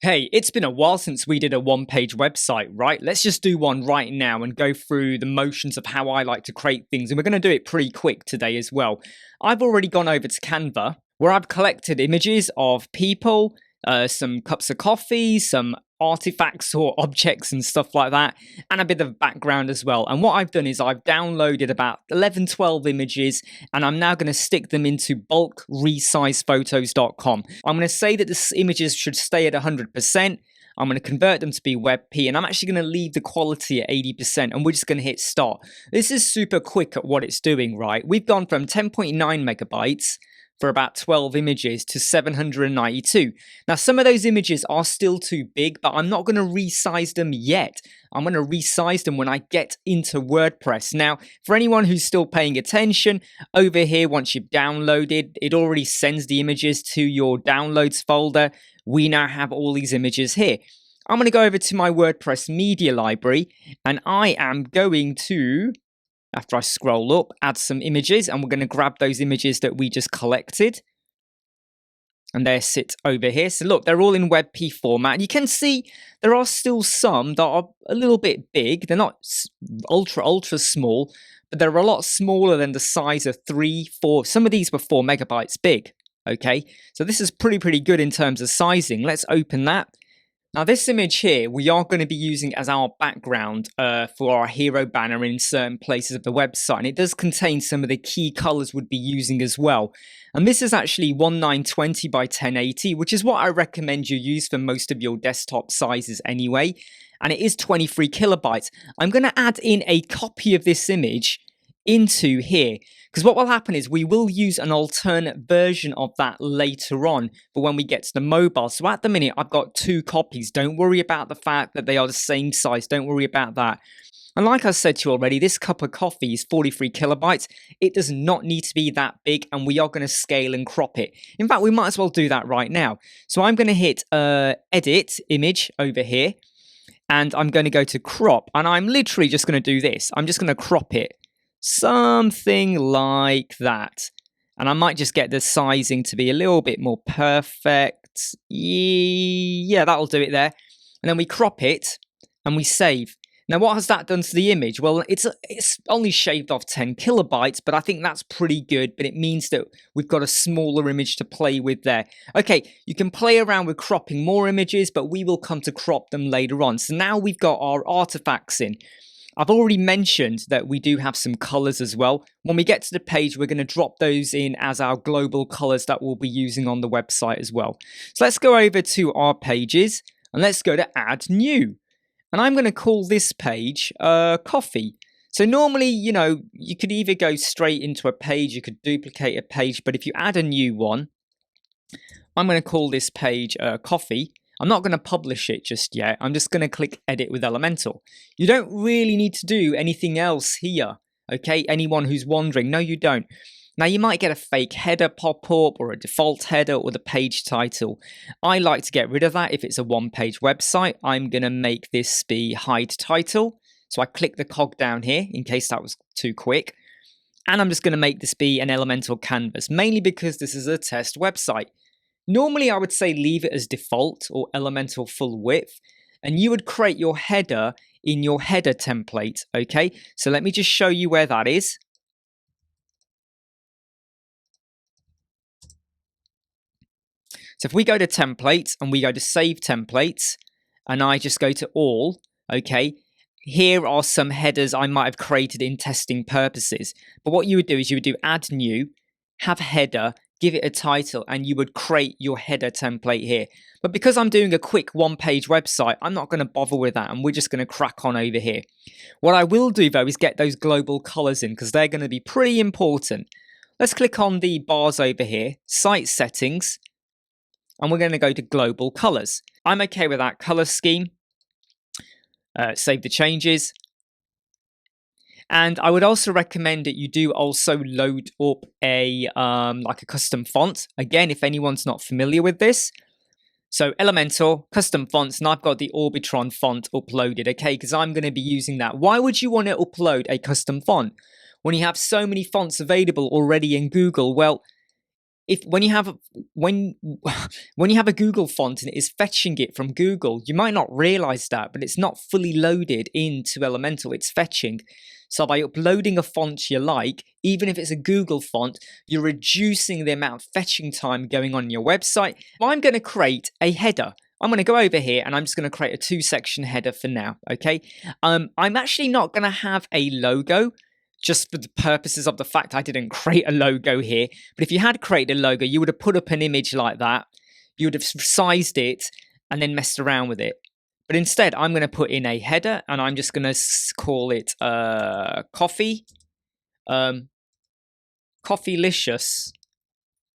Hey, it's been a while since we did a one-page website, right? Let's just do one right now and go through the motions of how I like to create things. And we're going to do it pretty quick today as well. I've already gone over to Canva, where I've collected images of people, some cups of coffee, some artifacts or objects and stuff like that, and a bit of background as well. And what I've done is I've downloaded about 11, 12 images, and I'm now going to stick them into bulk resizephotos.com. I'm going to say that the images should stay at 100%. I'm going to convert them to be WebP, and I'm actually going to leave the quality at 80%, and we're just going to hit start. This is super quick at what it's doing, right? We've gone from 10.9 megabytes for about 12 images to 792. Now, some of those images are still too big, but I'm not going to resize them yet. I'm going to resize them when I get into WordPress. Now, for anyone who's still paying attention, over here, once you've downloaded, it already sends the images to your downloads folder. We now have all these images here. I'm going to go over to my WordPress media library, and I am going to, after I scroll up, add some images, and we're going to grab those images that we just collected. And they sit over here. So look, they're all in WebP format. And you can see there are still some that are a little bit big. They're not ultra small, but they're a lot smaller than the size of 3, 4. Some of these were 4 megabytes big. Okay, so this is pretty good in terms of sizing. Let's open that. Now, this image here, we are going to be using as our background for our hero banner in certain places of the website. And it does contain some of the key colors we'd be using as well. And this is actually 1920 by 1080, which is what I recommend you use for most of your desktop sizes anyway. And it is 23 kilobytes. I'm going to add in a copy of this image into here, because what will happen is we will use an alternate version of that later on for when we get to the mobile. So at the minute, I've got 2 copies. Don't worry about the fact that they are the same size. Don't worry about that. And like I said to you already, this cup of coffee is 43 kilobytes. It does not need to be that big, and we are going to scale and crop it. In fact, we might as well do that right now. So I'm going to hit edit image over here, and I'm going to go to crop, and I'm literally just going to do this. I'm just going to crop it. Something like that. And I might just get the sizing to be a little bit more perfect. Yeah, that'll do it there. And then we crop it and we save. Now, what has that done to the image? Well, it's only shaved off 10 kilobytes, but I think that's pretty good. But it means that we've got a smaller image to play with there. Okay, you can play around with cropping more images, but we will come to crop them later on. So now we've got our artifacts in. I've already mentioned that we do have some colors as well. When we get to the page, we're going to drop those in as our global colors that we'll be using on the website as well. So let's go over to our pages and let's go to add new. And I'm going to call this page coffee. So normally, you know, you could either go straight into a page, you could duplicate a page, but if you add a new one, I'm going to call this page coffee. I'm not going to publish it just yet. I'm just going to click edit with Elementor. You don't really need to do anything else here. Okay, anyone who's wondering, no, you don't. Now, you might get a fake header pop up or a default header or the page title. I like to get rid of that if it's a one-page website. I'm going to make this be hide title. So I click the cog down here in case that was too quick. And I'm just going to make this be an Elementor canvas, mainly because this is a test website. Normally, I would say leave it as default or Elementor full width, and you would create your header in your header template, okay? So let me just show you where that is. So if we go to templates and we go to save templates, and I just go to all, okay? Here are some headers I might have created in testing purposes. But what you would do is you would do add new, have header, give it a title, and you would create your header template here. But because I'm doing a quick one-page website, I'm not going to bother with that, and we're just going to crack on over here. What I will do, though, is get those global colors in, because they're going to be pretty important. Let's click on the bars over here, site settings, and we're going to go to global colors. I'm okay with that color scheme. Save the changes. And I would also recommend that you do also load up a like a custom font. Again, if anyone's not familiar with this. So Elementor, custom fonts, and I've got the Orbitron font uploaded, okay, because I'm going to be using that. Why would you want to upload a custom font when you have so many fonts available already in Google? Well, if when you have when when you have a Google font and it is fetching it from Google, you might not realize that, but it's not fully loaded into Elementor. It's fetching. So by uploading a font you like, even if it's a Google font, you're reducing the amount of fetching time going on your website. I'm going to create a header. I'm going to go over here and I'm just going to create a 2-section header for now, okay? I'm actually not going to have a logo, just for the purposes of the fact I didn't create a logo here. But if you had created a logo, you would have put up an image like that. You would have sized it and then messed around with it. But instead, I'm going to put in a header and I'm just going to call it coffee. Coffeelicious.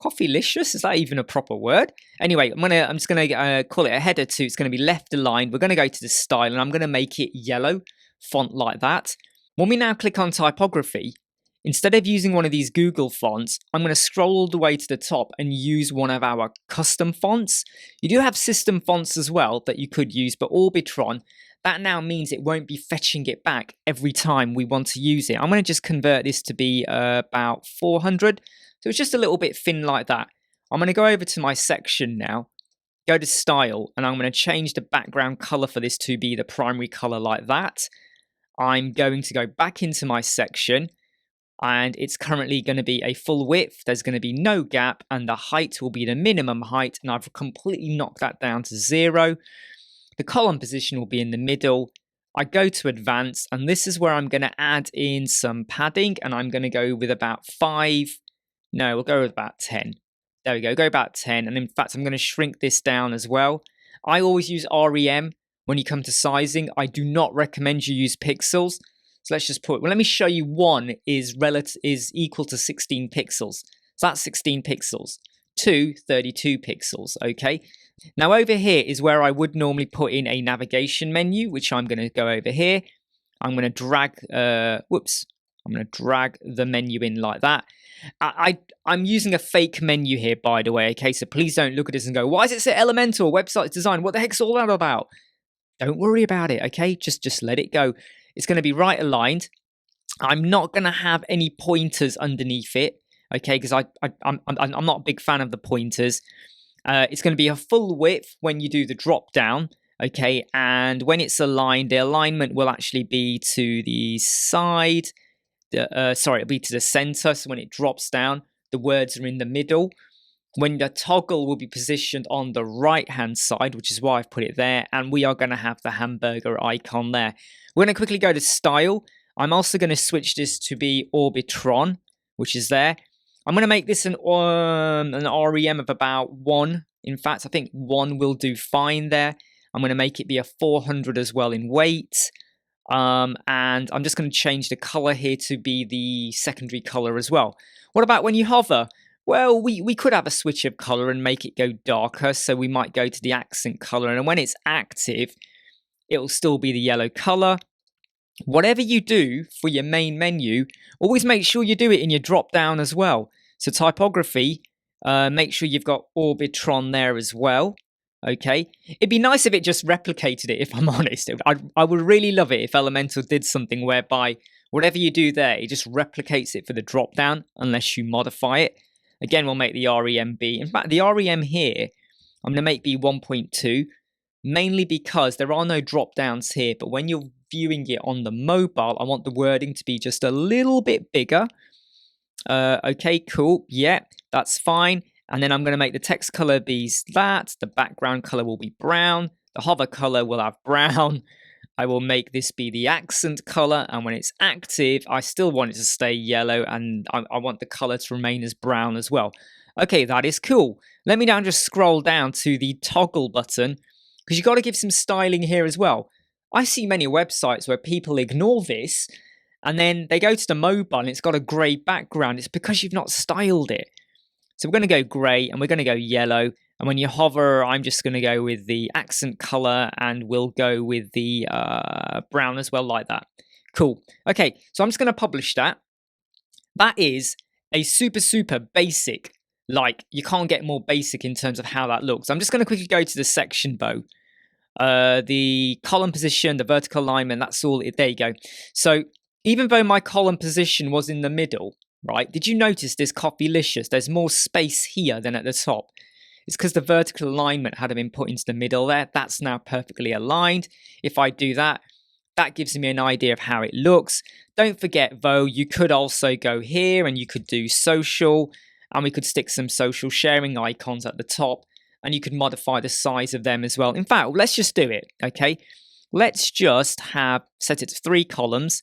Coffeelicious? Is that even a proper word? Anyway, I'm just gonna call it a header too. It's going to be left aligned. We're going to go to the style and I'm going to make it yellow font like that. When we now click on typography, instead of using one of these Google fonts, I'm going to scroll all the way to the top and use one of our custom fonts. You do have system fonts as well that you could use, but Orbitron, that now means it won't be fetching it back every time we want to use it. I'm going to just convert this to be about 400. So it's just a little bit thin like that. I'm going to go over to my section now, go to style, and I'm going to change the background color for this to be the primary color like that. I'm going to go back into my section and it's currently going to be a full width. There's going to be no gap and the height will be the minimum height, and I've completely knocked that down to 0. The column position will be in the middle. I go to advanced and this is where I'm going to add in some padding, and I'm going to go with about 5. No, we'll go with about 10. There we go, go about 10. And in fact, I'm going to shrink this down as well. I always use REM when you come to sizing. I do not recommend you use pixels. So let's just put, well, let me show you 1 is equal to 16 pixels. So that's 16 pixels. 2, 32 pixels, okay? Now over here is where I would normally put in a navigation menu, which I'm going to go over here. I'm going to drag, I'm going to drag the menu in like that. I'm using a fake menu here, by the way, okay? So please don't look at this and go, why does it say Elementor website design? What the heck's all that about? Don't worry about it, okay? Just let it go. It's going to be right aligned. I'm not going to have any pointers underneath it, okay? Because I'm not a big fan of the pointers. It's going to be a full width when you do the drop down, okay? And when it's aligned, the alignment will actually be to the side. It'll be to the center. So when it drops down, the words are in the middle. When the toggle will be positioned on the right hand side, which is why I've put it there, and we are going to have the hamburger icon there. We're going to quickly go to style. I'm also going to switch this to be Orbitron, which is there. I'm going to make this an REM of about 1. In fact, I think 1 will do fine there. I'm going to make it be a 400 as well in weight. And I'm just going to change the color here to be the secondary color as well. What about when you hover? Well, we could have a switch of color and make it go darker. So we might go to the accent color. And when it's active, it will still be the yellow color. Whatever you do for your main menu, always make sure you do it in your drop down as well. So typography, make sure you've got Orbitron there as well. Okay, it'd be nice if it just replicated it, if I'm honest. I would really love it if Elementor did something whereby whatever you do there, it just replicates it for the drop down unless you modify it. Again, we'll make the REM be. In fact, the REM here, I'm going to make be 1.2, mainly because there are no drop downs here. But when you're viewing it on the mobile, I want the wording to be just a little bit bigger. Okay, cool. Yeah, that's fine. And then I'm going to make the text color be that. The background color will be brown. The hover color will have brown. I will make this be the accent color. And when it's active, I still want it to stay yellow. And I want the color to remain as brown as well. Okay, that is cool. Let me now just scroll down to the toggle button, because you've got to give some styling here as well. I see many websites where people ignore this and then they go to the mobile and it's got a grey background. It's because you've not styled it. So we're going to go grey and we're going to go yellow. And when you hover, I'm just going to go with the accent color and we'll go with the brown as well, like that. Cool. Okay, so I'm just going to publish that. That is a super basic, like you can't get more basic in terms of how that looks. I'm just going to quickly go to the section bow. The column position, the vertical alignment, that's all. There you go. So even though my column position was in the middle, right? Did you notice there's Coffeelicious? There's more space here than at the top. It's because the vertical alignment had been put into the middle there. That's now perfectly aligned. If I do that, that gives me an idea of how it looks. Don't forget though, you could also go here and you could do social, and we could stick some social sharing icons at the top, and you could modify the size of them as well. In fact, let's just do it, okay? Let's just set it to 3 columns.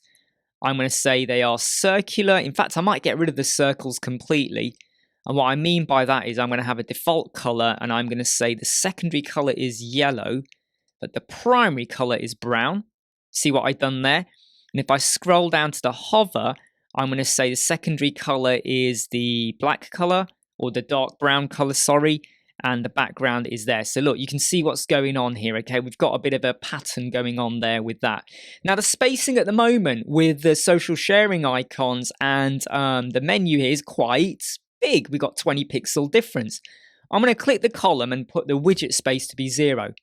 I'm going to say they are circular. In fact, I might get rid of the circles completely. And what I mean by that is I'm going to have a default color, and I'm going to say the secondary color is yellow, but the primary color is brown. See what I've done there? And if I scroll down to the hover, I'm going to say the secondary color is the black color, or the dark brown color, sorry, and the background is there. So look, you can see what's going on here, okay? We've got a bit of a pattern going on there with that. Now, the spacing at the moment with the social sharing icons and the menu here is quite big. We've got 20 pixel difference. I'm going to click the column and put the widget space to be 0.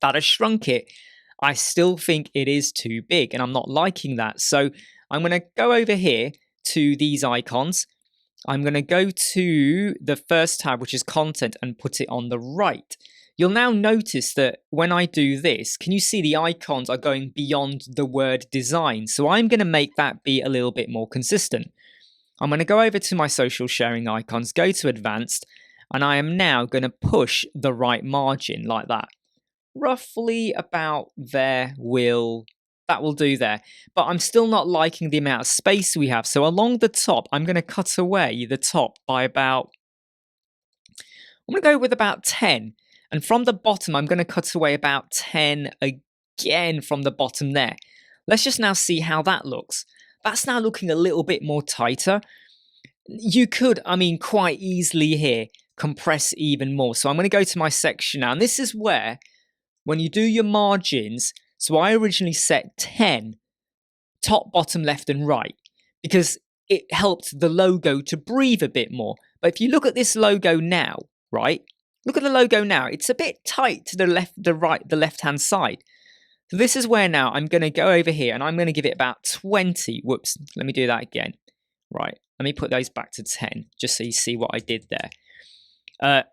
That has shrunk it. I still think it is too big, and I'm not liking that. So I'm going to go over here to these icons. I'm going to go to the first tab, which is content, and put it on the right. You'll now notice that when I do this, can you see the icons are going beyond the word design? So I'm going to make that be a little bit more consistent. I'm going to go over to my social sharing icons, go to advanced, and I am now going to push the right margin like that. Roughly about there that will do there. But I'm still not liking the amount of space we have. So along the top, I'm going to cut away the top by I'm going to go with about 10. And from the bottom, I'm going to cut away about 10 again from the bottom there. Let's just now see how that looks. That's now looking a little bit more tighter. You could, quite easily here, compress even more. So I'm going to go to my section now. And this is where, when you do your margins, so I originally set 10, top, bottom, left, and right, because it helped the logo to breathe a bit more. But if you look at this logo now, right? Look at the logo now. It's a bit tight to the left-hand side. So this is where now I'm going to go over here, and I'm going to give it about 20. Whoops, let me do that again. Right, let me put those back to 10, just so you see what I did there.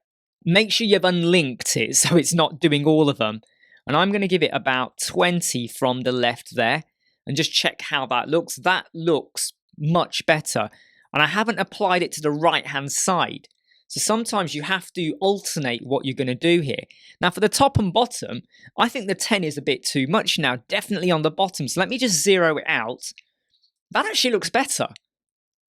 Make sure you've unlinked it so it's not doing all of them. And I'm going to give it about 20 from the left there, and just check how that looks. That looks much better. And I haven't applied it to the right-hand side. So sometimes you have to alternate what you're going to do here. Now for the top and bottom, I think the 10 is a bit too much now, definitely on the bottom. So let me just zero it out. That actually looks better,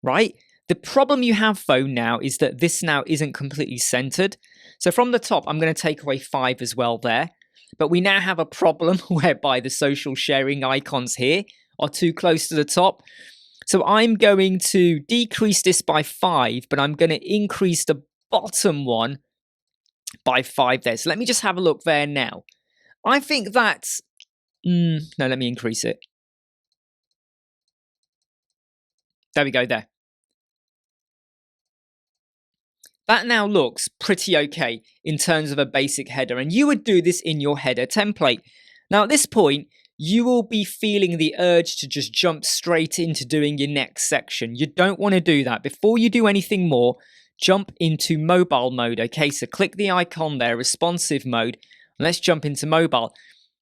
right? The problem you have though now is that this now isn't completely centered. So from the top, I'm going to take away 5 as well there. But we now have a problem whereby the social sharing icons here are too close to the top. So I'm going to decrease this by 5, but I'm going to increase the bottom one by 5 there. So let me just have a look there now. I think that's... no, let me increase it. There we go there. That now looks pretty okay in terms of a basic header, and you would do this in your header template. Now at this point, you will be feeling the urge to just jump straight into doing your next section. You don't want to do that. Before you do anything more, jump into mobile mode, okay? So click the icon there, responsive mode, and let's jump into mobile.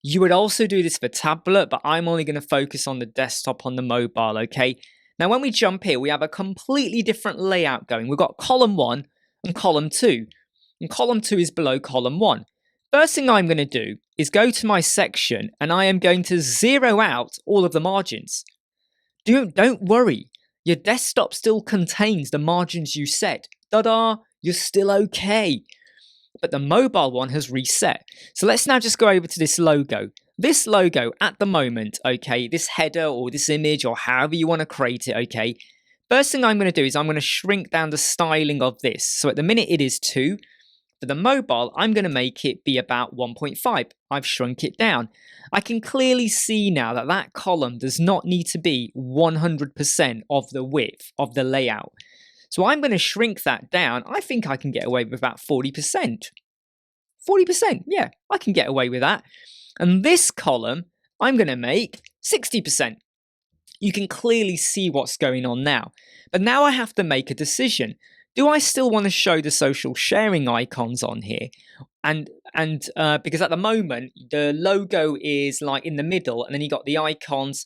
You would also do this for tablet, but I'm only going to focus on the desktop on the mobile, okay? Now when we jump here, we have a completely different layout going. We've got column 1 and column 2, and column 2 is below column 1. First thing I'm going to do is go to my section, and I am going to zero out all of the margins. Don't worry, your desktop still contains the margins you set. Ta-da, you're still okay. But the mobile one has reset. So let's now just go over to this logo. This logo at the moment, okay, this header or this image or however you want to create it, okay. First thing I'm going to do is I'm going to shrink down the styling of this. So at the minute it is 2. For the mobile, I'm going to make it be about 1.5. I've shrunk it down. I can clearly see now that that column does not need to be 100% of the width of the layout. So I'm going to shrink that down. I think I can get away with about 40%. 40%, yeah, I can get away with that. And this column, I'm going to make 60%. You can clearly see what's going on now. But now I have to make a decision. Do I still want to show the social sharing icons on here? And because at the moment, the logo is like in the middle, and then you got the icons,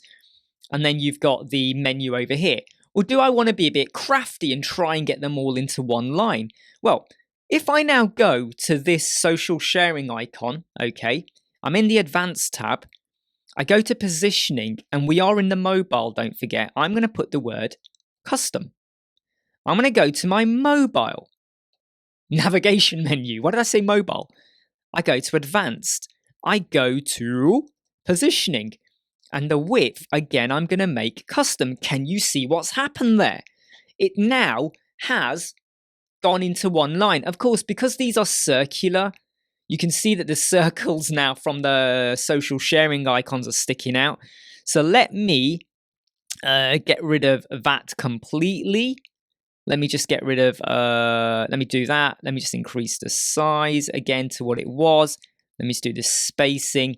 and then you've got the menu over here. Or do I want to be a bit crafty and try and get them all into one line? Well, if I now go to this social sharing icon, okay, I'm in the advanced tab, I go to positioning, and we are in the mobile, don't forget. I'm going to put the word custom. I'm going to go to my mobile navigation menu. Why did I say mobile? I go to advanced. I go to positioning. And the width, again, I'm going to make custom. Can you see what's happened there? It now has gone into one line. Of course, because these are circular, you can see that the circles now from the social sharing icons are sticking out. So let me get rid of that completely. Let me just get rid of, let me do that. Let me just increase the size again to what it was. Let me just do the spacing.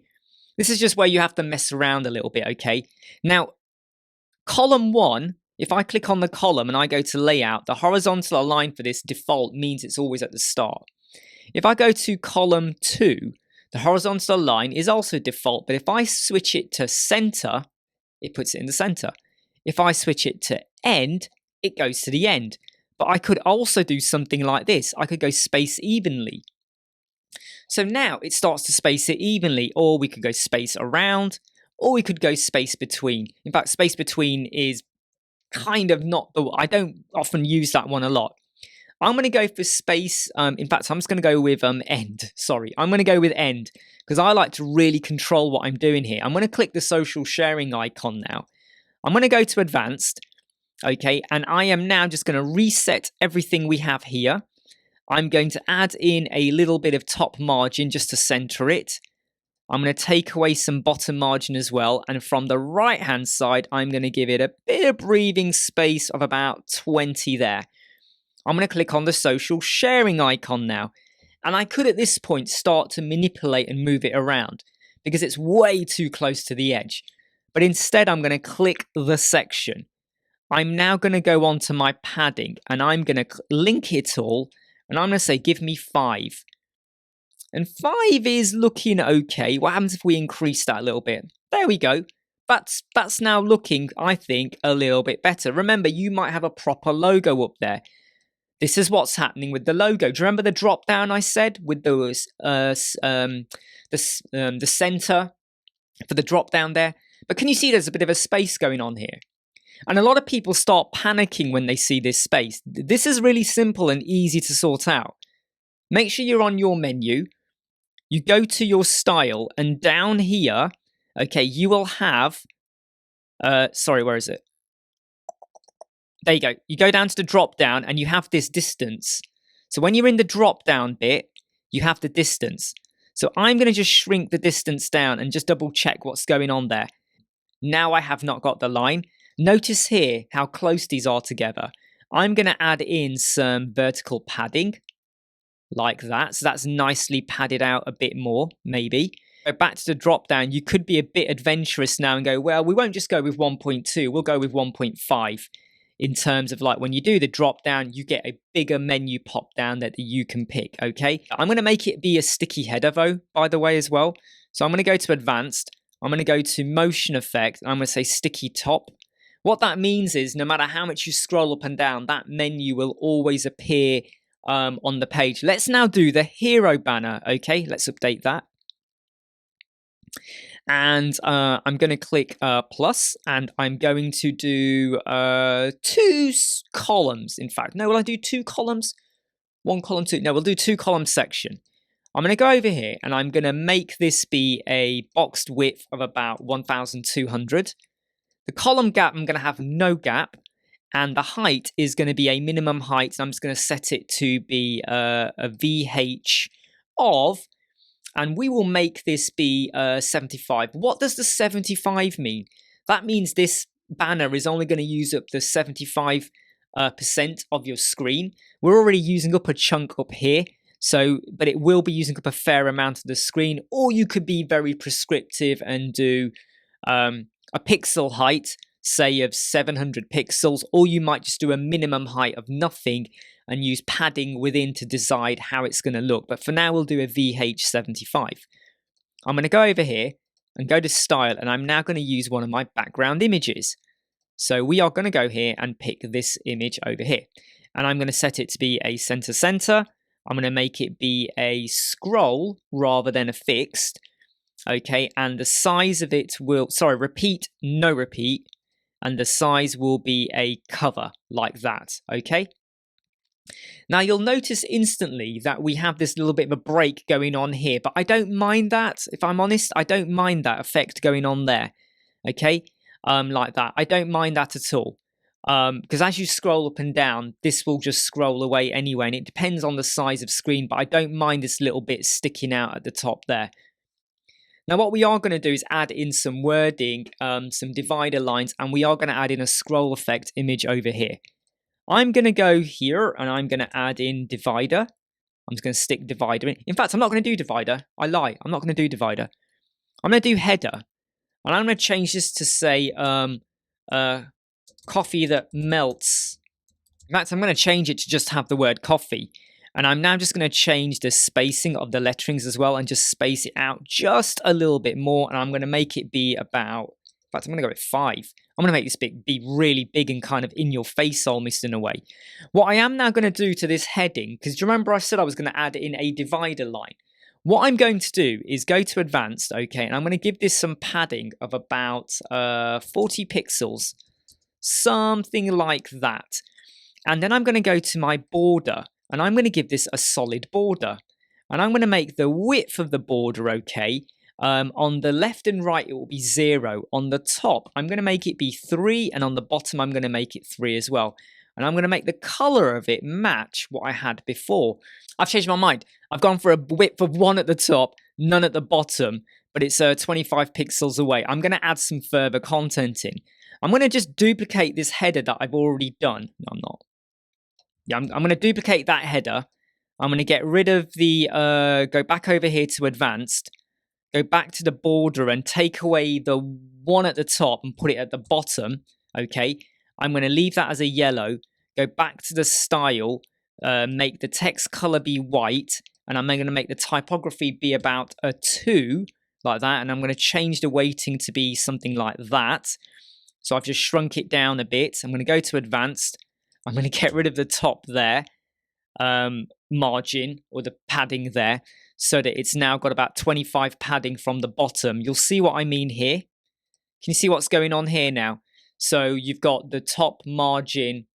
This is just where you have to mess around a little bit, okay? Now, column 1, if I click on the column and I go to layout, the horizontal align for this default means it's always at the start. If I go to column 2, the horizontal line is also default, but if I switch it to center, it puts it in the center. If I switch it to end, it goes to the end. But I could also do something like this. I could go space evenly. So now it starts to space it evenly, or we could go space around, or we could go space between. In fact, space between is kind of not the, I don't often use that one a lot. I'm going to go for space. In fact, I'm just going to go with end. Sorry, I'm going to go with end because I like to really control what I'm doing here. I'm going to click the social sharing icon now. I'm going to go to advanced. Okay, and I am now just going to reset everything we have here. I'm going to add in a little bit of top margin just to center it. I'm going to take away some bottom margin as well. And from the right hand side, I'm going to give it a bit of breathing space of about 20 there. I'm going to click on the social sharing icon now. And I could at this point start to manipulate and move it around because it's way too close to the edge. But instead, I'm going to click the section. I'm now going to go on to my padding and I'm going to link it all. And I'm going to say, give me 5. And 5 is looking okay. What happens if we increase that a little bit? There we go. That's now looking, I think, a little bit better. Remember, you might have a proper logo up there. This is what's happening with the logo. Do you remember the drop down I said with the center for the drop down there? But can you see there's a bit of a space going on here? And a lot of people start panicking when they see this space. This is really simple and easy to sort out. Make sure you're on your menu. You go to your style and down here, okay, you will have, sorry, where is it? There you go. You go down to the drop down and you have this distance. So when you're in the drop down bit, you have the distance. So I'm going to just shrink the distance down and just double check what's going on there. Now I have not got the line. Notice here how close these are together. I'm going to add in some vertical padding like that. So that's nicely padded out a bit more, maybe. Go back to the drop down. You could be a bit adventurous now and go, well, we won't just go with 1.2. We'll go with 1.5 in terms of like when you do the drop down, you get a bigger menu pop down that you can pick. Okay. I'm going to make it be a sticky header though, by the way, as well. So I'm going to go to advanced. I'm going to go to motion effect. And I'm going to say sticky top. What that means is no matter how much you scroll up and down, that menu will always appear on the page. Let's now do the hero banner. Okay, let's update that. And I'm going to click plus, and I'm going to do 2 columns. In fact, no, will I do 2 columns? 1 column, 2. No, we'll do 2 column section. I'm going to go over here, and I'm going to make this be a boxed width of about 1,200. The column gap, I'm going to have no gap, and the height is going to be a minimum height. I'm just going to set it to be a VH of, and we will make this be 75. What does the 75 mean? That means this banner is only going to use up the 75% of your screen. We're already using up a chunk up here, so but it will be using up a fair amount of the screen. Or you could be very prescriptive and do a pixel height, say of 700 pixels, or you might just do a minimum height of nothing and use padding within to decide how it's going to look. But for now, we'll do a VH75. I'm going to go over here and go to style, and I'm now going to use one of my background images. So we are going to go here and pick this image over here, and I'm going to set it to be a center. I'm going to make it be a scroll rather than a fixed. Okay, and the size of it will, repeat, no repeat, and the size will be a cover like that. Okay. Now you'll notice instantly that we have this little bit of a break going on here, but I don't mind that. If I'm honest, I don't mind that effect going on there. Okay, like that. I don't mind that at all. Because as you scroll up and down, this will just scroll away anyway, and it depends on the size of screen, but I don't mind this little bit sticking out at the top there. Now what we are going to do is add in some wording, some divider lines, and we are going to add in a scroll effect image over here. I'm going to go here and I'm going to add in divider. I'm just going to stick divider in. In fact, I'm not going to do divider. I lie. I'm not going to do divider. I'm going to do header. And I'm going to change this to say coffee that melts. In fact, I'm going to change it to just have the word coffee. And I'm now just going to change the spacing of the letterings as well and just space it out just a little bit more. And I'm going to make it be about, in fact, I'm going to go with 5. I'm going to make this be really big and kind of in your face almost in a way. What I am now going to do to this heading, because do you remember I said I was going to add in a divider line? What I'm going to do is go to advanced, okay, and I'm going to give this some padding of about 40 pixels, something like that. And then I'm going to go to my border, and I'm going to give this a solid border. And I'm going to make the width of the border, okay, on the left and right, it will be 0. On the top, I'm going to make it be 3. And on the bottom, I'm going to make it 3 as well. And I'm going to make the color of it match what I had before. I've changed my mind. I've gone for a width of 1 at the top, none at the bottom, but it's 25 pixels away. I'm going to add some further content in. I'm going to just duplicate this header that I've already done. No, I'm not. Yeah, I'm going to duplicate that header. I'm going to get rid of the, go back over here to advanced. Go back to the border and take away the 1 at the top and put it at the bottom, okay? I'm going to leave that as a yellow. Go back to the style, make the text color be white, and I'm going to make the typography be about a 2, like that, and I'm going to change the weighting to be something like that. So I've just shrunk it down a bit. I'm going to go to advanced. I'm going to get rid of the top there, margin, or the padding there, so that it's now got about 25 padding from the bottom. You'll see what I mean here. Can you see what's going on here now? So you've got the top margin,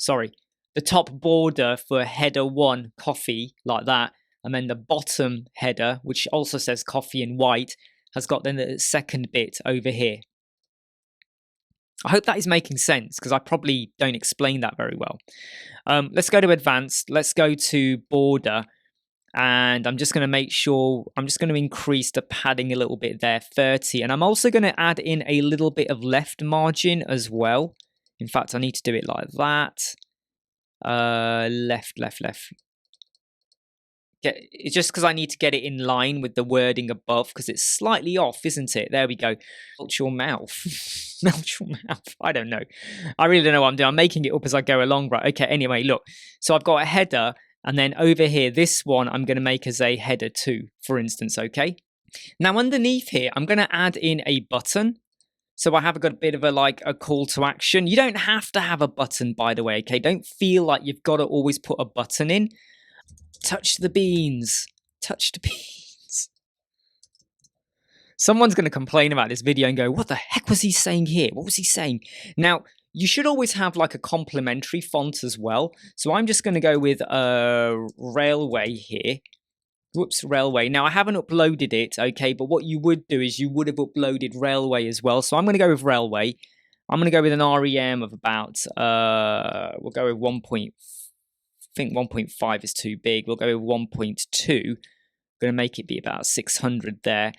the top border for header 1, coffee, like that. And then the bottom header, which also says coffee in white, has got then the second bit over here. I hope that is making sense, because I probably don't explain that very well. Let's go to advanced. Let's go to border. And I'm just going to make sure, I'm just going to increase the padding a little bit there, 30. And I'm also going to add in a little bit of left margin as well. In fact, I need to do it like that. Left. It's just because I need to get it in line with the wording above, because it's slightly off, isn't it? There we go. Melt your mouth. Melt your mouth. I don't know. I really don't know what I'm doing. I'm making it up as I go along. Right. Okay. Anyway, look. So I've got a header. And then over here, this one I'm going to make as a header 2, for instance, okay? Now underneath here, I'm going to add in a button. So I have got a bit of a call to action. You don't have to have a button, by the way, okay? Don't feel like you've got to always put a button in. Touch the beans. Touch the beans. Someone's going to complain about this video and go, what the heck was he saying here? What was he saying? Now, you should always have like a complementary font as well. So I'm just going to go with Railway here. Whoops, Railway. Now I haven't uploaded it, okay, but what you would do is you would have uploaded Railway as well. So I'm going to go with Railway. I'm going to go with an REM of about, we'll go with 1. I think 1.5 is too big. We'll go with 1.2. Going to make it be about 600 there.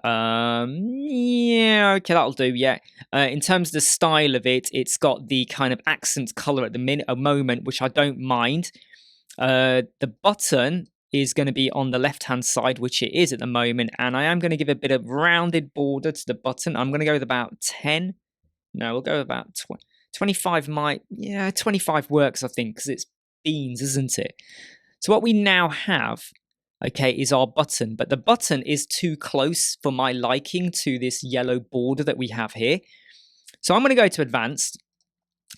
Yeah, okay, that'll do. Yeah. In terms of the style of it, it's got the kind of accent color at the moment, which I don't mind. The button is going to be on the left hand side, which it is at the moment, and I am going to give a bit of rounded border to the button. I'm going to go with about 10. No, we'll go about 25 might, yeah, 25 works, I think, because it's beans, isn't it? So what we now have, okay, is our button, but the button is too close for my liking to this yellow border that we have here. So I'm going to go to advanced,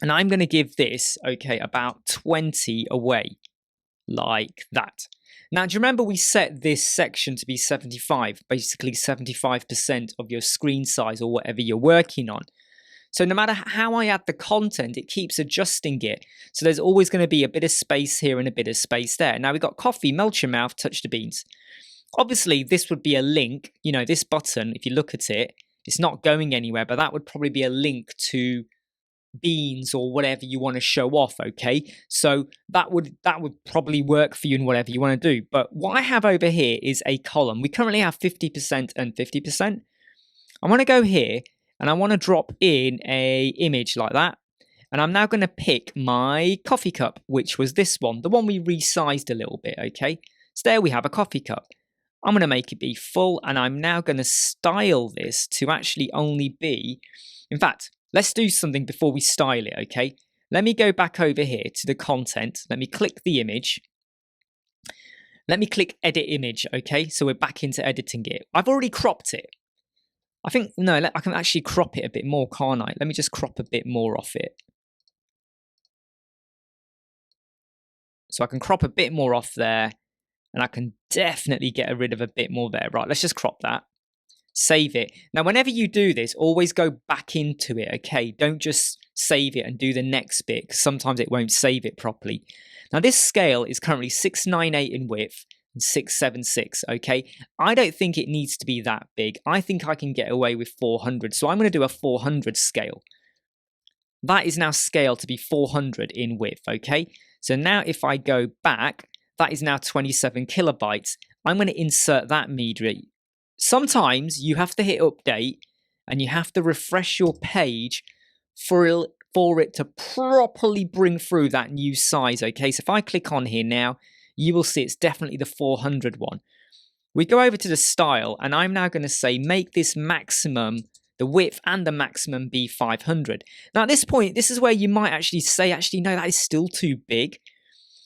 and I'm going to give this, okay, about 20 away, like that. Now, do you remember we set this section to be 75, basically 75% of your screen size or whatever you're working on? So no matter how I add the content, it keeps adjusting it. So there's always going to be a bit of space here and a bit of space there. Now we've got coffee, melt your mouth, touch the beans. Obviously, this would be a link. You know, this button, if you look at it, it's not going anywhere, but that would probably be a link to beans or whatever you want to show off, okay? So that would probably work for you in whatever you want to do. But what I have over here is a column. We currently have 50% and 50%. I want to go here and I want to drop in a image like that. And I'm now going to pick my coffee cup, which was this one, the one we resized a little bit, okay? So there we have a coffee cup. I'm going to make it be full, and I'm now going to style this to actually only be, in fact, let's do something before we style it, okay? Let me go back over here to the content. Let me click the image. Let me click edit image, okay? So we're back into editing it. I've already cropped it. I think, no, I can actually crop it a bit more, can't I? Let me just crop a bit more off it. So I can crop a bit more off there, and I can definitely get rid of a bit more there. Right, let's just crop that. Save it. Now, whenever you do this, always go back into it, okay? Don't just save it and do the next bit, because sometimes it won't save it properly. Now, this scale is currently 698 in width and 676, okay? I don't think it needs to be that big. I think I can get away with 400, so I'm going to do a 400 scale. That is now scaled to be 400 in width, okay? So now if I go back, that is now 27 kilobytes. I'm going to insert that media. Sometimes you have to hit update and you have to refresh your page for it to properly bring through that new size, okay? So if I click on here now, you will see it's definitely the 400 one. We go over to the style, and I'm now going to say make this maximum, the width and the maximum be 500. Now at this point, this is where you might actually say, actually, no, that is still too big.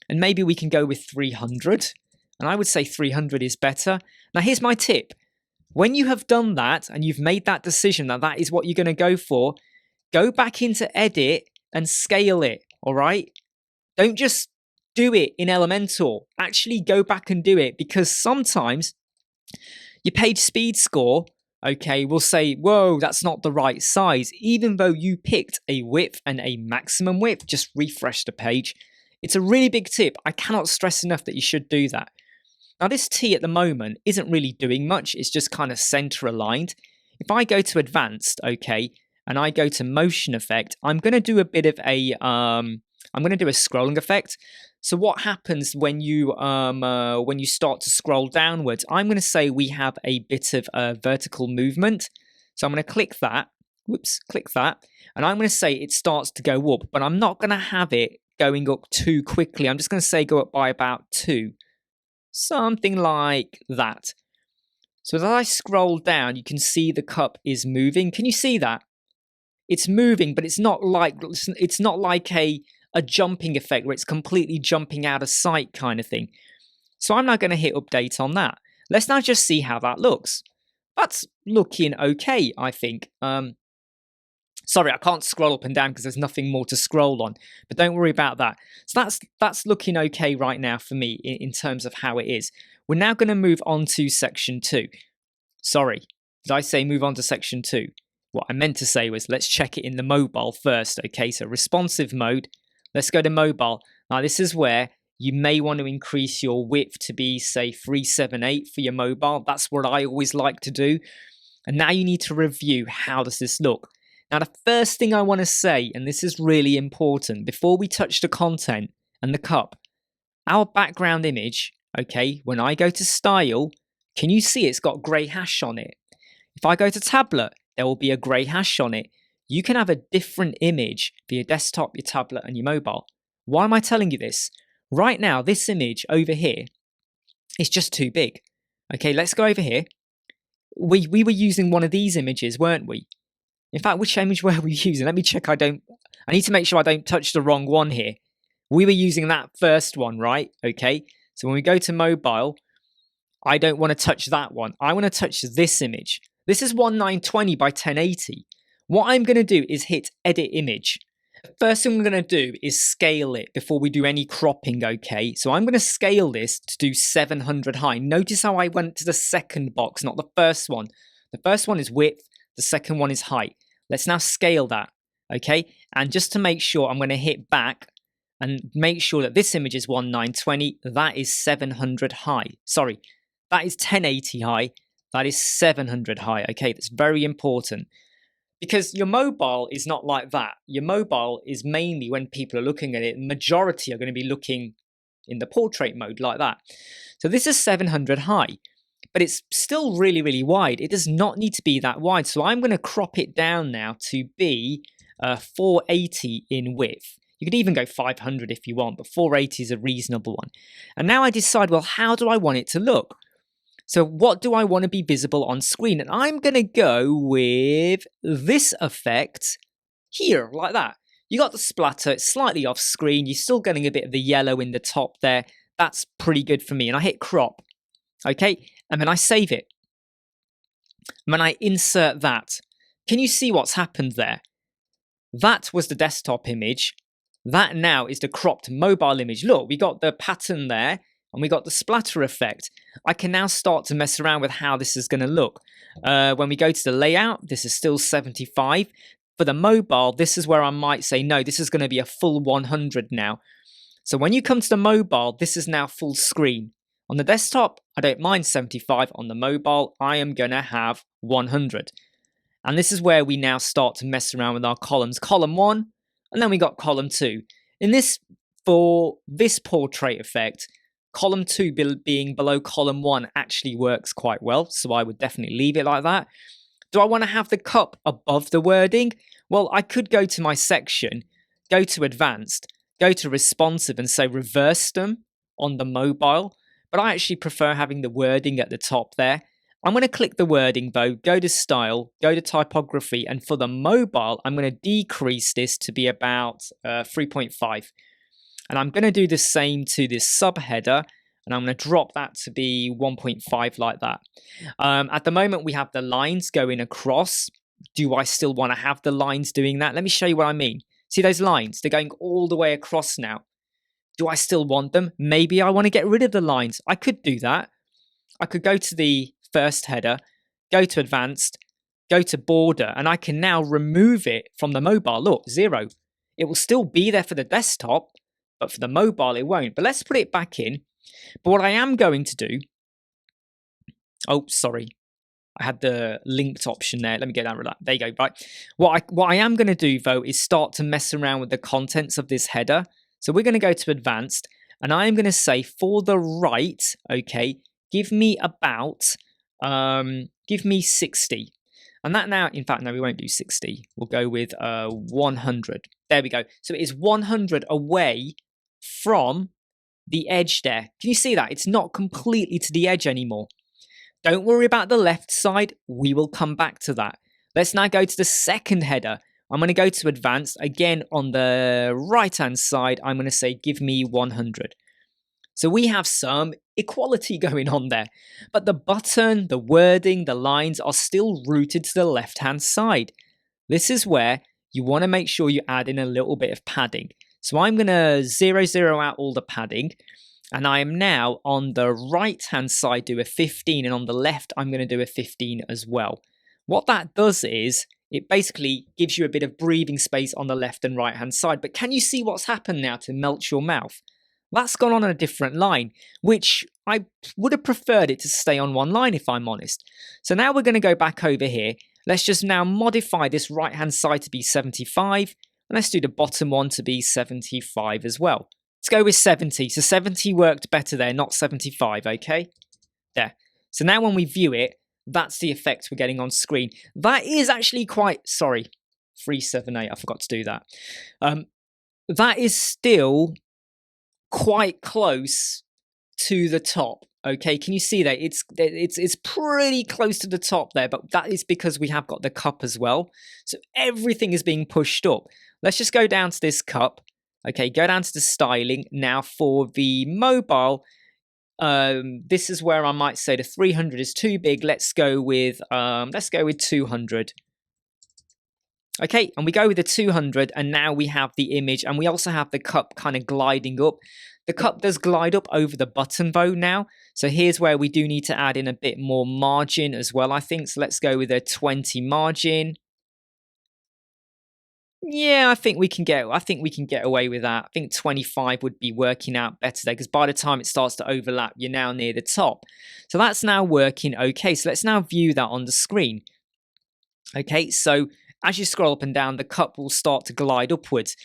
And maybe we can go with 300. And I would say 300 is better. Now here's my tip. When you have done that and you've made that decision that that is what you're going to go for, go back into edit and scale it, all right? Don't just do it in Elementor. Actually go back and do it, because sometimes your page speed score, okay, will say, whoa, that's not the right size. Even though you picked a width and a maximum width, just refresh the page. It's a really big tip. I cannot stress enough that you should do that. Now this T at the moment isn't really doing much. It's just kind of center aligned. If I go to advanced, okay, and I go to motion effect, I'm going to do a bit of a, I'm going to do a scrolling effect. So what happens when you start to scroll downwards? I'm going to say we have a bit of vertical movement. So I'm going to click that. Whoops, click that. And I'm going to say it starts to go up, but I'm not going to have it going up too quickly. I'm just going to say go up by about 2. Something like that. So as I scroll down, you can see the cup is moving. Can you see that? It's moving, but it's not like a jumping effect where it's completely jumping out of sight kind of thing. So I'm now going to hit update on that. Let's now just see how that looks. That's looking okay, I think. Sorry, I can't scroll up and down because there's nothing more to scroll on, but don't worry about that. So that's looking okay right now for me in terms of how it is. We're now going to move on to section 2. Sorry, did I say move on to section 2? What I meant to say was let's check it in the mobile first. Okay, so responsive mode. Let's go to mobile. Now this is where you may want to increase your width to be, say, 378 for your mobile. That's what I always like to do. And now you need to review, how does this look? Now, the first thing I want to say, and this is really important, before we touch the content and the cup, our background image, okay, when I go to style, can you see it's got grey hash on it? If I go to tablet, there will be a grey hash on it. You can have a different image for your desktop, your tablet, and your mobile. Why am I telling you this? Right now, this image over here is just too big. Okay, let's go over here. We were using one of these images, weren't we? In fact, which image were we using? Let me check. I need to make sure I don't touch the wrong one here. We were using that first one, right? Okay. So when we go to mobile, I don't want to touch that one. I want to touch this image. This is 1920 by 1080. What I'm going to do is hit edit image. The first thing we're going to do is scale it before we do any cropping, okay? So I'm going to scale this to do 700 high. Notice how I went to the second box, not the first one. The first one is width, the second one is height. Let's now scale that, okay? And just to make sure, I'm going to hit back and make sure that this image is 1920. That is 700 high. Sorry, that is 1080 high. That is 700 high, okay? That's very important. Because your mobile is not like that. Your mobile is mainly, when people are looking at it, the majority are going to be looking in the portrait mode like that. So this is 700 high, but it's still really, really wide. It does not need to be that wide. So I'm going to crop it down now to be 480 in width. You could even go 500 if you want, but 480 is a reasonable one. And now I decide, well, how do I want it to look? So what do I want to be visible on screen? And I'm going to go with this effect here, like that. You got the splatter, it's slightly off screen. You're still getting a bit of the yellow in the top there. That's pretty good for me. And I hit crop, okay? And then I save it. And then I insert that. Can you see what's happened there? That was the desktop image. That now is the cropped mobile image. Look, we got the pattern there. And we got the splatter effect. I can now start to mess around with how this is going to look. When we go to the layout, this is still 75. For the mobile, this is where I might say, no, this is going to be a full 100 now. So when you come to the mobile, this is now full screen. On the desktop, I don't mind 75. On the mobile, I am going to have 100. And this is where we now start to mess around with our columns. Column 1, and then we got column 2. For this portrait effect, column 2 being below column 1 actually works quite well, so I would definitely leave it like that. Do I want to have the cup above the wording? Well, I could go to my section, go to advanced, go to responsive and say reverse them on the mobile, but I actually prefer having the wording at the top there. I'm going to click the wording though, go to style, go to typography, and for the mobile, I'm going to decrease this to be about 3.5. And I'm going to do the same to this subheader, and I'm going to drop that to be 1.5 like that. At the moment, we have the lines going across. Do I still want to have the lines doing that? Let me show you what I mean. See those lines? They're going all the way across now. Do I still want them? Maybe I want to get rid of the lines. I could do that. I could go to the first header, go to advanced, go to border, and I can now remove it from the mobile. Look, 0. It will still be there for the desktop, but for the mobile, it won't. But let's put it back in. But what I am going to do... Oh, sorry. I had the linked option there. Let me get down with that. There you go. Right. What I am going to do, though, is start to mess around with the contents of this header. So we're going to go to advanced. And I am going to say for the right, okay, give me about... give me 60. And that now, in fact, no, we won't do 60. We'll go with 100. There we go. So it is 100 away from the edge there. Can you see that? It's not completely to the edge anymore. Don't worry about the left side. We will come back to that. Let's now go to the second header. I'm going to go to advanced. Again, on the right-hand side, I'm going to say, give me 100. So we have some equality going on there. But the button, the wording, the lines are still routed to the left-hand side. This is where you want to make sure you add in a little bit of padding. So I'm going to 0 out all the padding. And I am now on the right-hand side do a 15. And on the left, I'm going to do a 15 as well. What that does is it basically gives you a bit of breathing space on the left and right-hand side. But can you see what's happened now to melt your mouth? That's gone on a different line, which I would have preferred it to stay on one line if I'm honest. So now we're going to go back over here. Let's just now modify this right-hand side to be 75. And let's do the bottom one to be 75 as well. Let's go with 70. So 70 worked better there, not 75, okay? There. So now when we view it, that's the effect we're getting on screen. That is actually quite... Sorry, 378, I forgot to do that. That is still quite close to the top. Okay, can you see that? It's pretty close to the top there, but that is because we have got the cup as well. So everything is being pushed up. Let's just go down to this cup. Okay, go down to the styling. Now for the mobile, this is where I might say the 300 is too big. Let's go with 200. Okay, and we go with the 200, and now we have the image, and we also have the cup kind of gliding up. The cup does glide up over the button though now, so here's where we do need to add in a bit more margin as well, I think. So let's go with a 20 margin. Yeah, I think we can get away with that. I think 25 would be working out better there, because by the time it starts to overlap, you're now near the top. So that's now working okay. So let's now view that on the screen. Okay, so as you scroll up and down, the cup will start to glide upwards.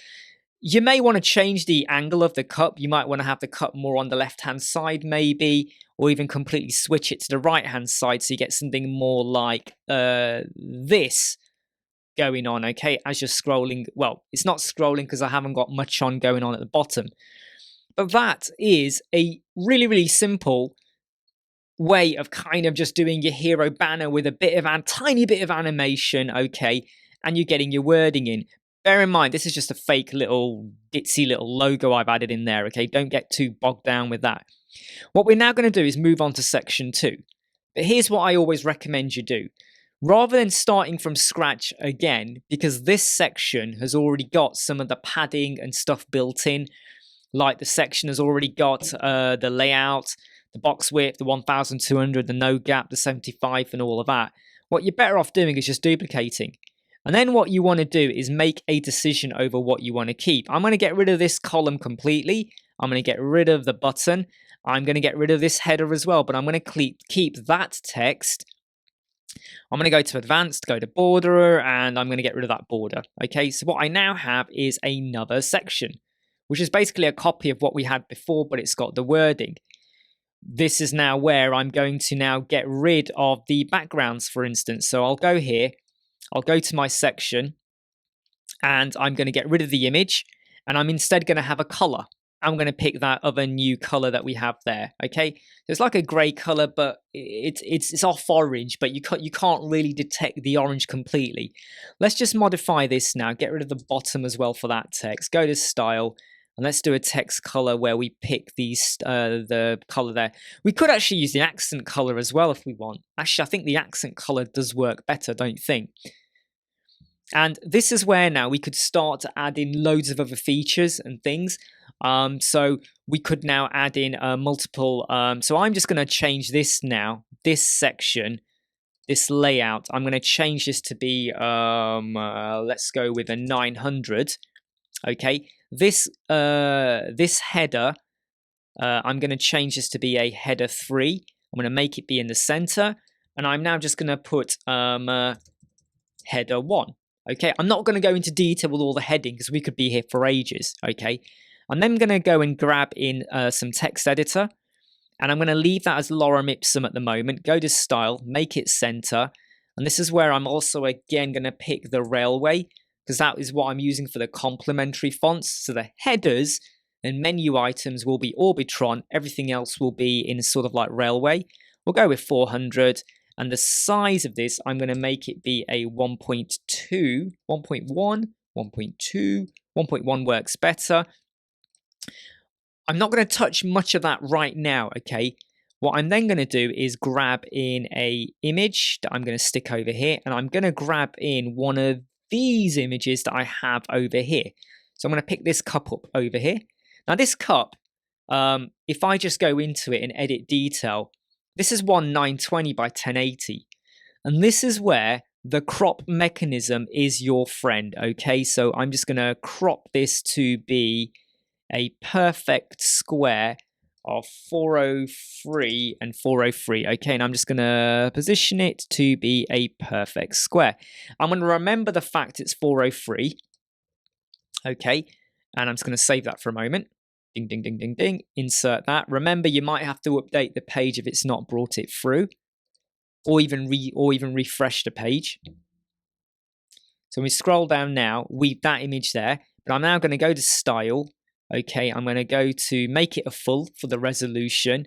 You may want to change the angle of the cup. You might want to have the cup more on the left-hand side maybe, or even completely switch it to the right-hand side so you get something more like this going on, okay, as you're scrolling. Well, it's not scrolling because I haven't got much on going on at the bottom. But that is a really, really simple way of kind of just doing your hero banner with a tiny bit of animation, okay, and you're getting your wording in. Bear in mind, this is just a fake little ditzy little logo I've added in there, okay? Don't get too bogged down with that. What we're now going to do is move on to section 2. But here's what I always recommend you do. Rather than starting from scratch again, because this section has already got some of the padding and stuff built in, like the section has already got the layout, the box width, the 1200, the no gap, the 75, and all of that. What you're better off doing is just duplicating. And then what you want to do is make a decision over what you want to keep. I'm going to get rid of this column completely. I'm going to get rid of the button. I'm going to get rid of this header as well, but I'm going to keep that text. I'm going to go to advanced, go to border, and I'm going to get rid of that border. Okay, so what I now have is another section, which is basically a copy of what we had before, but it's got the wording. This is now where I'm going to now get rid of the backgrounds, for instance. So I'll go here. I'll go to my section, and I'm going to get rid of the image, and I'm instead going to have a color. I'm going to pick that other new color that we have there. Okay, it's like a gray color, but it's off orange, but you can't really detect the orange completely. Let's just modify this now. Get rid of the bottom as well for that text. Go to style, and let's do a text color where we pick the color there. We could actually use the accent color as well if we want. Actually, I think the accent color does work better, don't you think? And this is where now we could start to add in loads of other features and things. So we could now add in multiple. So I'm just going to change this now. This section, this layout, I'm going to change this to be, let's go with a 900. Okay, this header, I'm going to change this to be a header 3. I'm going to make it be in the center, and I'm now just going to put header 1. Okay, I'm not going to go into detail with all the heading because we could be here for ages. Okay, I'm then going to go and grab in some text editor, and I'm going to leave that as lorem ipsum at the moment. Go to style, make it center, and this is where I'm also again going to pick the railway, because that is what I'm using for the complementary fonts. So the headers and menu items will be Orbitron. Everything else will be in sort of like railway. We'll go with 400. And the size of this, I'm going to make it be a 1.2, 1.1, 1.2, 1.1 works better. I'm not going to touch much of that right now, okay? What I'm then going to do is grab in a image that I'm going to stick over here, and I'm going to grab in one of these images that I have over here. So I'm going to pick this cup up over here. Now this cup, if I just go into it and edit detail, this is 920 by 1080. And this is where the crop mechanism is your friend, okay? So I'm just going to crop this to be a perfect square of 403 and 403, okay? And I'm just going to position it to be a perfect square. I'm going to remember the fact it's 403, okay? And I'm just going to save that for a moment. Ding, ding, ding, ding, ding. Insert that. Remember, you might have to update the page if it's not brought it through, or even refresh the page. So we scroll down now, we've that image there, but I'm now going to go to style. Okay, I'm going to go to make it a full for the resolution.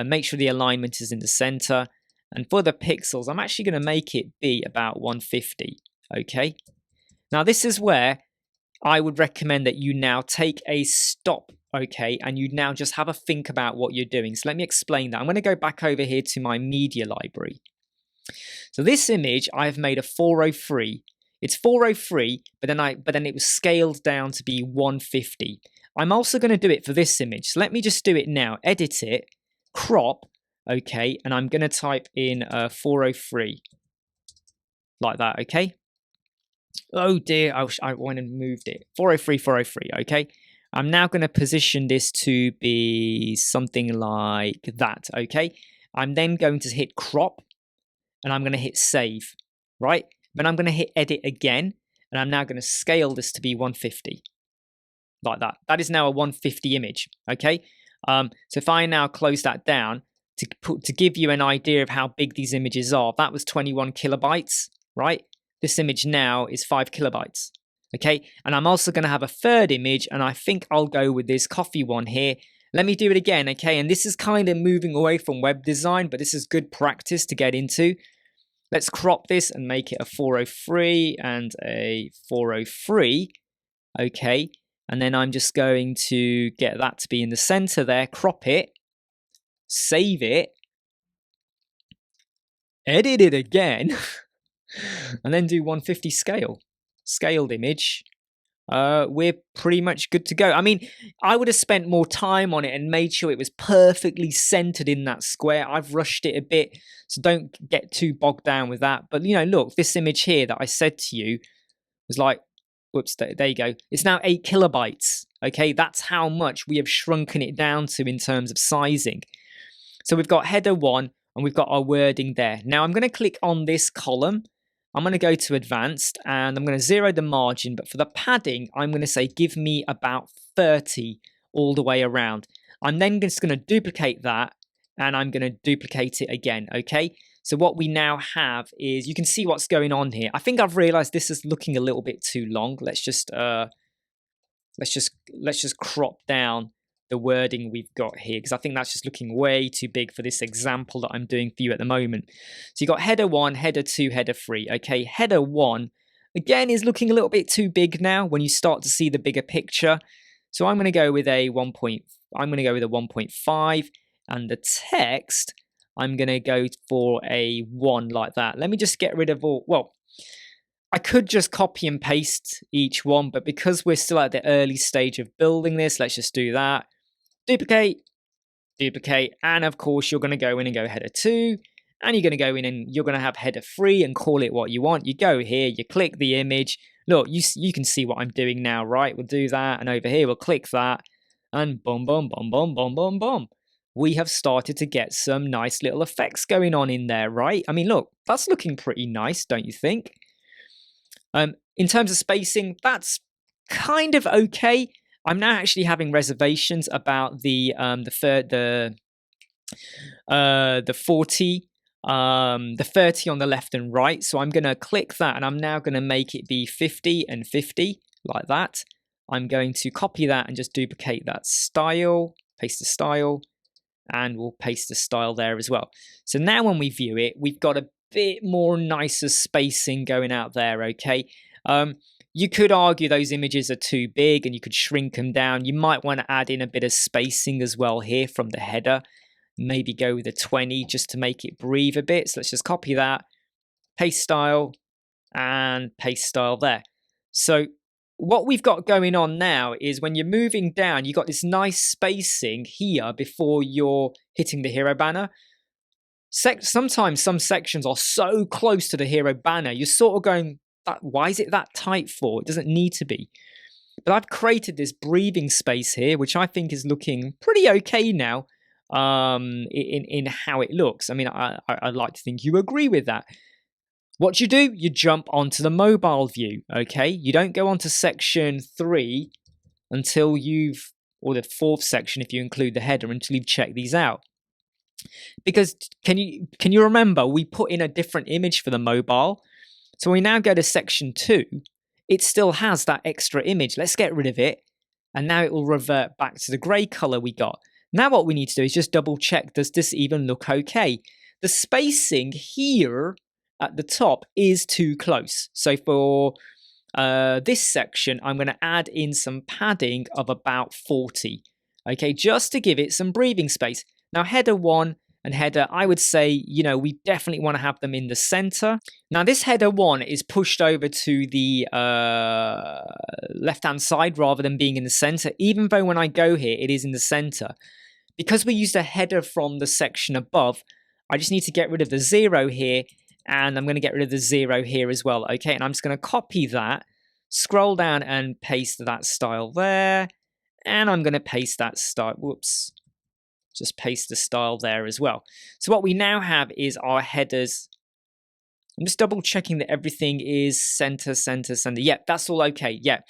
Make sure the alignment is in the center. And for the pixels, I'm actually going to make it be about 150. Okay. Now this is where I would recommend that you now take a stop, okay, and you now just have a think about what you're doing. So let me explain that. I'm going to go back over here to my media library. So this image, I've made a 403. It's 403, but then it was scaled down to be 150. I'm also going to do it for this image. So let me just do it now. Edit it, crop, okay, and I'm going to type in 403 like that, okay? Oh dear, I went and moved it. 403, 403, okay? I'm now going to position this to be something like that, okay? I'm then going to hit crop, and I'm going to hit save, right? Then I'm going to hit edit again, and I'm now going to scale this to be 150, like that. That is now a 150 image, okay? So if I now close that down, to give you an idea of how big these images are, that was 21 kilobytes, right? This image now is 5 kilobytes, okay? And I'm also going to have a third image, and I think I'll go with this coffee one here. Let me do it again, okay? And this is kind of moving away from web design, but this is good practice to get into. Let's crop this and make it a 403 and a 403, okay? And then I'm just going to get that to be in the center there, crop it, save it, edit it again, and then do 150 scale. Scaled image. We're pretty much good to go. I mean, I would have spent more time on it and made sure it was perfectly centered in that square. I've rushed it a bit, so don't get too bogged down with that. But, you know, look, this image here that I said to you was like, whoops, there you go. It's now 8 kilobytes, okay? That's how much we have shrunken it down to in terms of sizing. So we've got header 1, and we've got our wording there. Now I'm going to click on this column. I'm going to go to advanced, and I'm going to 0 the margin, but for the padding, I'm going to say give me about 30 all the way around. I'm then just going to duplicate that, and I'm going to duplicate it again, okay? So what we now have is, you can see what's going on here. I think I've realized this is looking a little bit too long. Let's just crop down the wording we've got here, because I think that's just looking way too big for this example that I'm doing for you at the moment. So you got header 1, header 2, header 3. Okay, header 1 again is looking a little bit too big now when you start to see the bigger picture. So I'm going to go with a 1.5, and the text I'm going to go for a 1 like that. Let me just get rid of all. Well, I could just copy and paste each one, but because we're still at the early stage of building this, let's just do that. Duplicate, duplicate, and of course you're going to go in and go header 2, and you're going to go in and you're going to have header 3 and call it what you want. You go here, you click the image. Look, you can see what I'm doing now, right? We'll do that, and over here we'll click that, and boom, boom, boom, boom, boom, boom, boom. We have started to get some nice little effects going on in there, right? I mean, look, that's looking pretty nice, don't you think? In terms of spacing, that's kind of okay. I'm now actually having reservations about the 40, the 30 on the left and right. So I'm going to click that, and I'm now going to make it be 50 and 50 like that. I'm going to copy that and just duplicate that style, paste the style, and we'll paste the style there as well. So now when we view it, we've got a bit more nicer spacing going out there, okay? You could argue those images are too big and you could shrink them down. You might want to add in a bit of spacing as well here from the header. Maybe go with a 20 just to make it breathe a bit. So let's just copy that, paste style, and paste style there. So what we've got going on now is when you're moving down, you've got this nice spacing here before you're hitting the hero banner. Sometimes some sections are so close to the hero banner, you're sort of going, why is it that tight for? It doesn't need to be. But I've created this breathing space here, which I think is looking pretty okay now in how it looks. I mean, I'd like to think you agree with that. What you do, you jump onto the mobile view, okay? You don't go onto section 3 until or the 4th section if you include the header, until you've checked these out. Because can you remember we put in a different image for the mobile? So we now go to section 2. It still has that extra image. Let's get rid of it. And now it will revert back to the grey color we got. Now what we need to do is just double check, does this even look okay? The spacing here at the top is too close. So for this section, I'm going to add in some padding of about 40. Okay, just to give it some breathing space. Now header 1 and header, I would say, we definitely want to have them in the center. Now this header 1 is pushed over to the left-hand side rather than being in the center, even though when I go here, it is in the center. Because we used a header from the section above, I just need to get rid of the 0 here, and I'm going to get rid of the 0 here as well. Okay, and I'm just going to copy that, scroll down and paste that style there, and I'm going to paste that style, whoops, just paste the style there as well. So what we now have is our headers. I'm just double checking that everything is center. Yep, that's all okay. Yeah.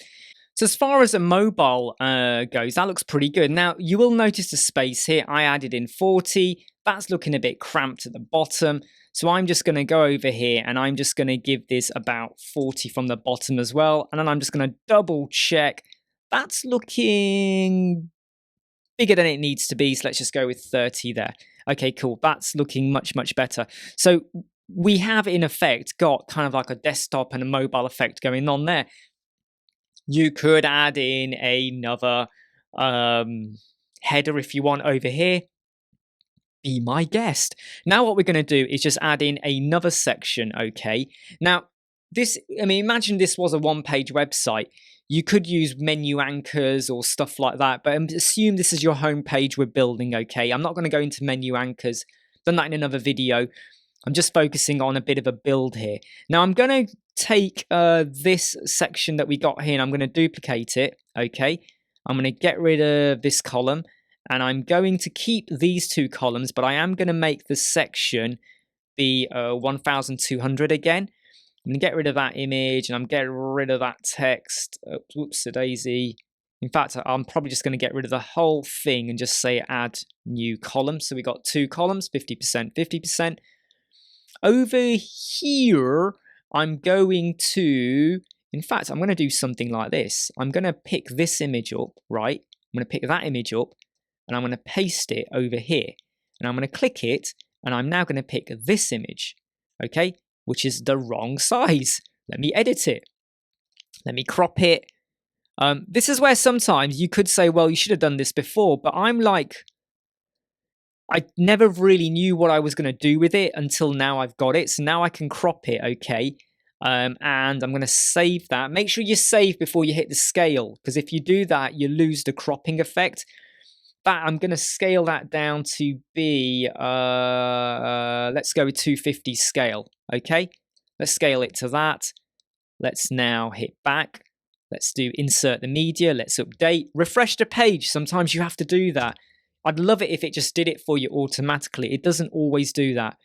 So as far as a mobile goes, that looks pretty good. Now, you will notice the space here. I added in 40. That's looking a bit cramped at the bottom. So I'm just going to go over here and I'm just going to give this about 40 from the bottom as well. And then I'm just going to double check. That's looking bigger than it needs to be. So let's just go with 30 there. Okay, cool. That's looking much better. So we have in effect got kind of like a desktop and a mobile effect going on there. You could add in another header if you want over here. Be my guest. Now what we're going to do is just add in another section, okay? Now, imagine this was a one-page website. You could use menu anchors or stuff like that, but assume this is your home page we're building, okay? I'm not going to go into menu anchors. Done that in another video. I'm just focusing on a bit of a build here. Now I'm going to take this section that we got here and I'm going to duplicate it, okay? I'm going to get rid of this column and I'm going to keep these two columns, but I am going to make the section be 1200 again. I'm going to get rid of that image and I'm getting rid of that text. Whoops, a daisy. In fact, I'm probably just going to get rid of the whole thing and just say add new column. So we got two columns, 50%, 50%. Over here, I'm going to, in fact, I'm going to do something like this. I'm going to pick this image up, right? I'm going to pick that image up and I'm going to paste it over here. And I'm going to click it and I'm now going to pick this image, okay? Which is the wrong size. Let me edit it. Let me crop it. This is where sometimes you could say, well, you should have done this before, but I'm like, I never really knew what I was going to do with it until now I've got it. So now I can crop it, okay? And I'm going to save that. Make sure you save before you hit the scale, because if you do that, you lose the cropping effect. But I'm going to scale that down to be, let's go with 250 scale, okay? Let's scale it to that. Let's now hit back. Let's do insert the media. Let's update. Refresh the page. Sometimes you have to do that. I'd love it if it just did it for you automatically. It doesn't always do that.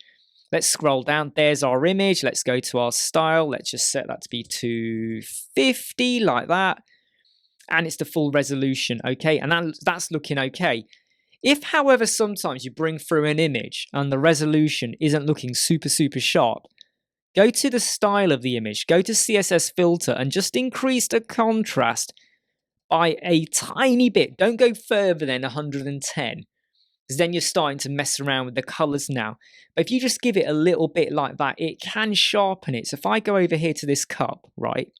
Let's scroll down. There's our image. Let's go to our style. Let's just set that to be 250 like that. And it's the full resolution, okay? And that's looking okay. If, however, sometimes you bring through an image and the resolution isn't looking super sharp, go to the style of the image, go to CSS filter and just increase the contrast by a tiny bit. Don't go further than 110, because then you're starting to mess around with the colors now. But if you just give it a little bit like that, it can sharpen it. So if I go over here to this cup, right,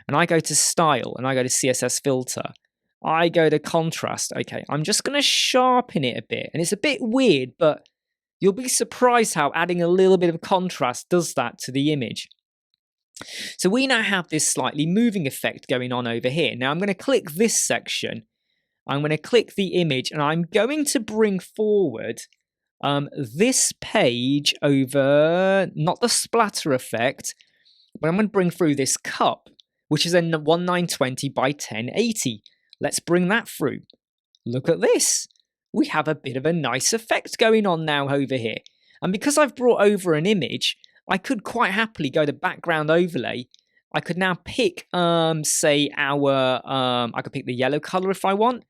and I go to style and I go to CSS filter, I go to contrast, okay, I'm just going to sharpen it a bit. And it's a bit weird, but you'll be surprised how adding a little bit of contrast does that to the image. So we now have this slightly moving effect going on over here. Now I'm going to click this section. I'm going to click the image and I'm going to bring forward this page over, not the splatter effect, but I'm going to bring through this cup, which is a 1920 by 1080. Let's bring that through. Look at this. We have a bit of a nice effect going on now over here. And because I've brought over an image, I could quite happily go to background overlay. I could now pick, say, I could pick the yellow color if I want.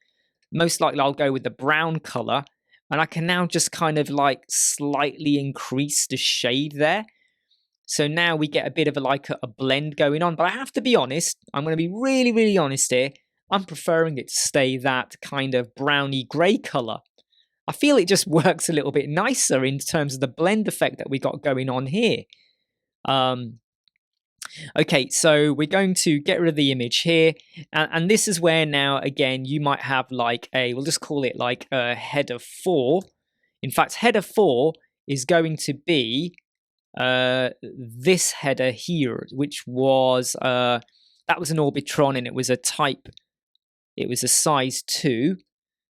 Most likely I'll go with the brown color. And I can now just kind of like slightly increase the shade there. So now we get a bit of a blend going on. But I have to be honest, I'm going to be really honest here. I'm preferring it to stay that kind of browny grey color. I feel it just works a little bit nicer in terms of the blend effect that we got going on here. Okay, so we're going to get rid of the image here. And this is where now, again, you might have like we'll just call it like a header 4. In fact, header 4 is going to be this header here, which was, that was an Orbitron and it was a type, it was a size 2.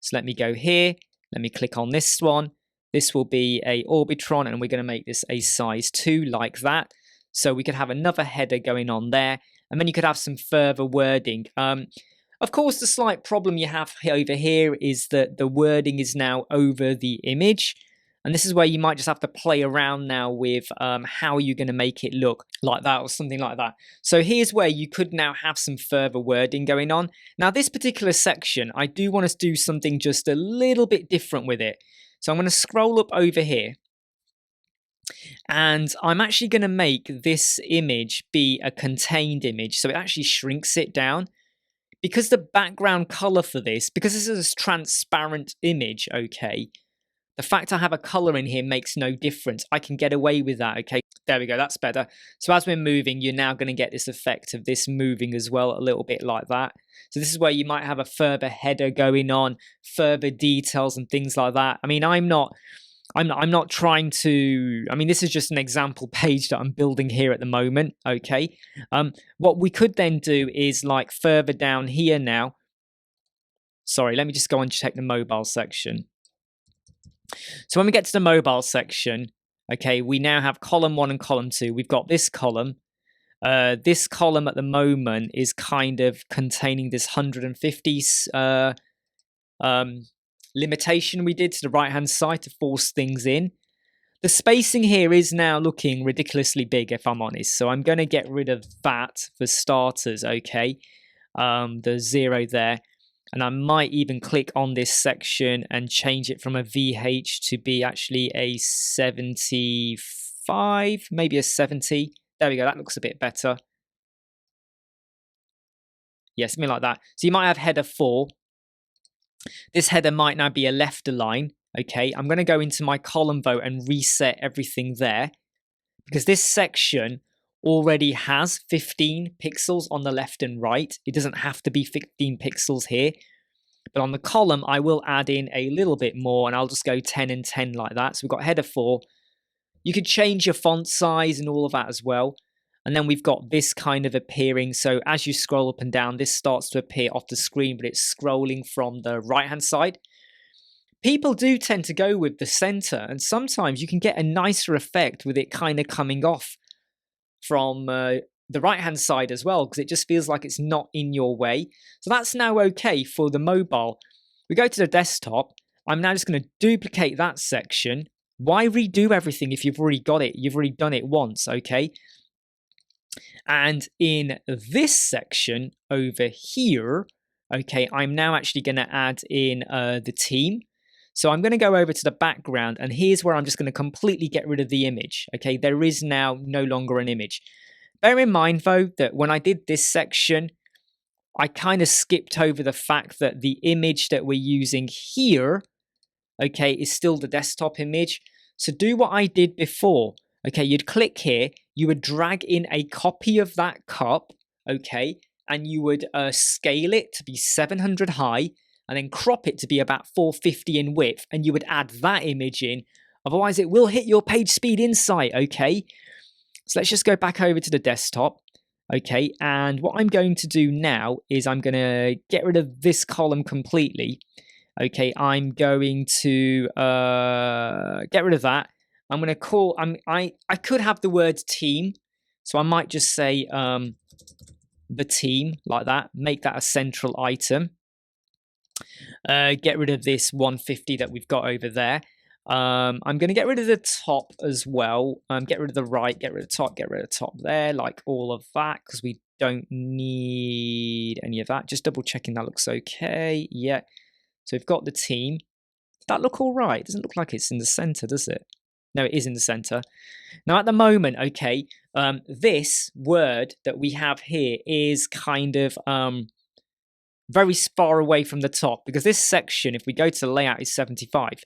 So let me go here, let me click on this one. This will be a Orbitron and we're going to make this a size 2 like that. So we could have another header going on there, and then you could have some further wording. Of course, the slight problem you have over here is that the wording is now over the image. And this is where you might just have to play around now with how you're going to make it look like that or something like that. So here's where you could now have some further wording going on. Now, this particular section, I do want to do something just a little bit different with it. So I'm going to scroll up over here. And I'm actually going to make this image be a contained image. So it actually shrinks it down. Because the background color for this, because this is a transparent image, okay, the fact I have a color in here makes no difference. I can get away with that, okay? There we go, that's better. So as we're moving, you're now going to get this effect of this moving as well, a little bit like that. So this is where you might have a further header going on, further details and things like that. I mean, I'm not trying to, I mean, this is just an example page that I'm building here at the moment, okay? What we could then do is like further down here now. Sorry, let me just go and check the mobile section. So when we get to the mobile section, okay, we now have column 1 and column 2. We've got this column. This column at the moment is kind of containing this 150 limitation we did to the right-hand side to force things in. The spacing here is now looking ridiculously big, if I'm honest. So I'm going to get rid of that for starters, okay? The 0 there. And I might even click on this section and change it from a VH to be actually a 75, maybe a 70. There we go, that looks a bit better. Yeah, something like that. So you might have header 4. This header might now be a left align. Okay, I'm going to go into my column vote and reset everything there. Because this section already has 15 pixels on the left and right. It doesn't have to be 15 pixels here. But on the column, I will add in a little bit more and I'll just go 10 and 10 like that. So we've got header 4. You could change your font size and all of that as well. And then we've got this kind of appearing. So as you scroll up and down, this starts to appear off the screen, but it's scrolling from the right-hand side. People do tend to go with the center, and sometimes you can get a nicer effect with it kind of coming off from the right-hand side as well, because it just feels like it's not in your way. So that's now okay for the mobile. We go to the desktop. I'm now just going to duplicate that section. Why redo everything if you've already got it? You've already done it once, okay? And in this section over here, okay, I'm now actually going to add in the team. So I'm going to go over to the background, and here's where I'm just going to completely get rid of the image. Okay, there is now no longer an image. Bear in mind, though, that when I did this section, I kind of skipped over the fact that the image that we're using here, okay, is still the desktop image. So do what I did before. Okay, you'd click here, you would drag in a copy of that cup, okay, and you would scale it to be 700 high, and then crop it to be about 450 in width, and you would add that image in. Otherwise, it will hit your page speed insight, okay? So let's just go back over to the desktop, okay? And what I'm going to do now is I'm going to get rid of this column completely, okay? I'm going to get rid of that. I'm going to call, I could have the word team, so I might just say the team like that, make that a central item. Get rid of this 150 that we've got over there. I'm going to get rid of the top as well. Get rid of the right, get rid of the top, get rid of the top there, like all of that, because we don't need any of that. Just double checking that looks okay. Yeah. So we've got the team. Does that look all right? It doesn't look like it's in the center, does it? No, it is in the center. Now at the moment, okay, this word that we have here is kind of very far away from the top, because this section, if we go to the layout, is 75.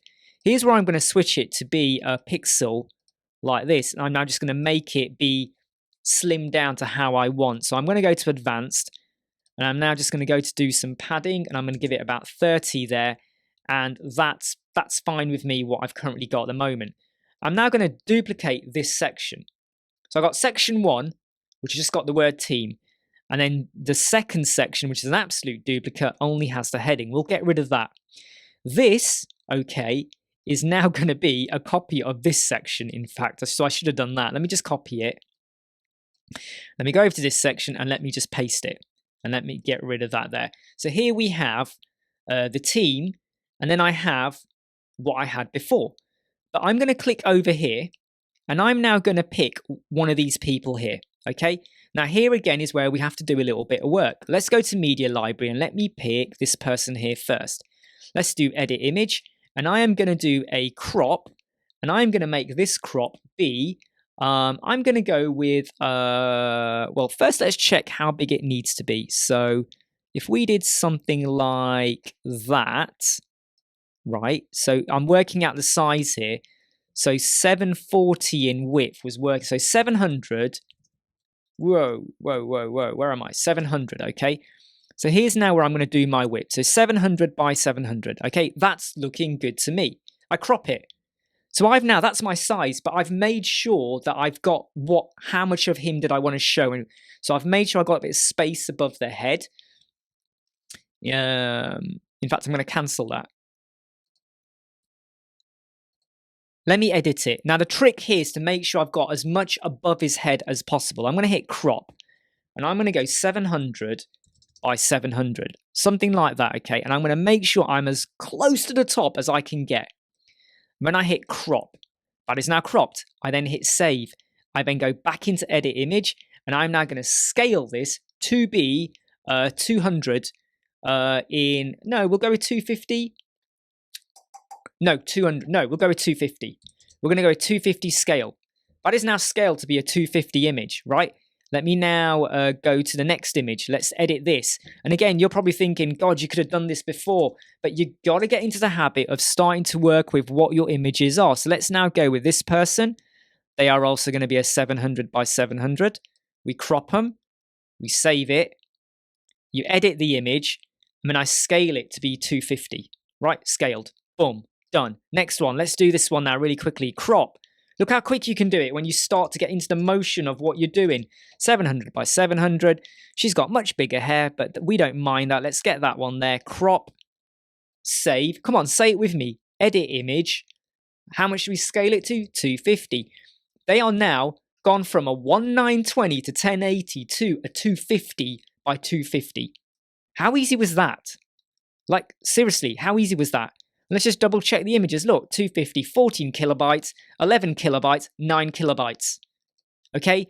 Here's where I'm going to switch it to be a pixel like this. And I'm now just going to make it be slimmed down to how I want. So I'm going to go to advanced, and I'm now just going to go to do some padding, and I'm going to give it about 30 there. And that's fine with me, what I've currently got at the moment. I'm now going to duplicate this section. So I've got section 1, which has just got the word team. And then the second section, which is an absolute duplicate, only has the heading. We'll get rid of that. This, okay, is now going to be a copy of this section, in fact. So I should have done that. Let me just copy it. Let me go over to this section and let me just paste it. And let me get rid of that there. So here we have the team, and then I have what I had before. But I'm going to click over here, and I'm now going to pick one of these people here, okay? Now here again is where we have to do a little bit of work. Let's go to Media Library, and let me pick this person here first. Let's do Edit Image, and I am going to do a crop, and I'm going to make this crop be, I'm going to go with, well, first let's check how big it needs to be. So if we did something like that, right? So I'm working out the size here. So 740 in width was working. So 700. Whoa. Where am I? 700. Okay. So here's now where I'm going to do my width. So 700 by 700. Okay. That's looking good to me. I crop it. So that's my size, but I've made sure that I've got how much of him did I want to show. And so I've made sure I've got a bit of space above the head. In fact, I'm going to cancel that. Let me edit it. Now, the trick here is to make sure I've got as much above his head as possible. I'm going to hit crop, and I'm going to go 700 by 700, something like that, okay? And I'm going to make sure I'm as close to the top as I can get. When I hit crop, that is now cropped. I then hit save. I then go back into edit image, and I'm now going to scale this to be 200 no, we'll go with 250. No, 200. No, we'll go with 250. We're going to go with 250 scale. That is now scaled to be a 250 image, right? Let me now go to the next image. Let's edit this. And again, you're probably thinking, God, you could have done this before. But you got to get into the habit of starting to work with what your images are. So let's now go with this person. They are also going to be a 700 by 700. We crop them. We save it. You edit the image. And then I scale it to be 250. Right? Scaled. Boom. Done. Next one. Let's do this one now really quickly. Crop. Look how quick you can do it when you start to get into the motion of what you're doing. 700 by 700. She's got much bigger hair, but we don't mind that. Let's get that one there. Crop. Save. Come on, say it with me. Edit image. How much do we scale it to? 250. They are now gone from a 1920 to 1080 to a 250 by 250. How easy was that? Like, seriously, how easy was that? Let's just double check the images. Look, 250, 14 kilobytes, 11 kilobytes, 9 kilobytes. Okay?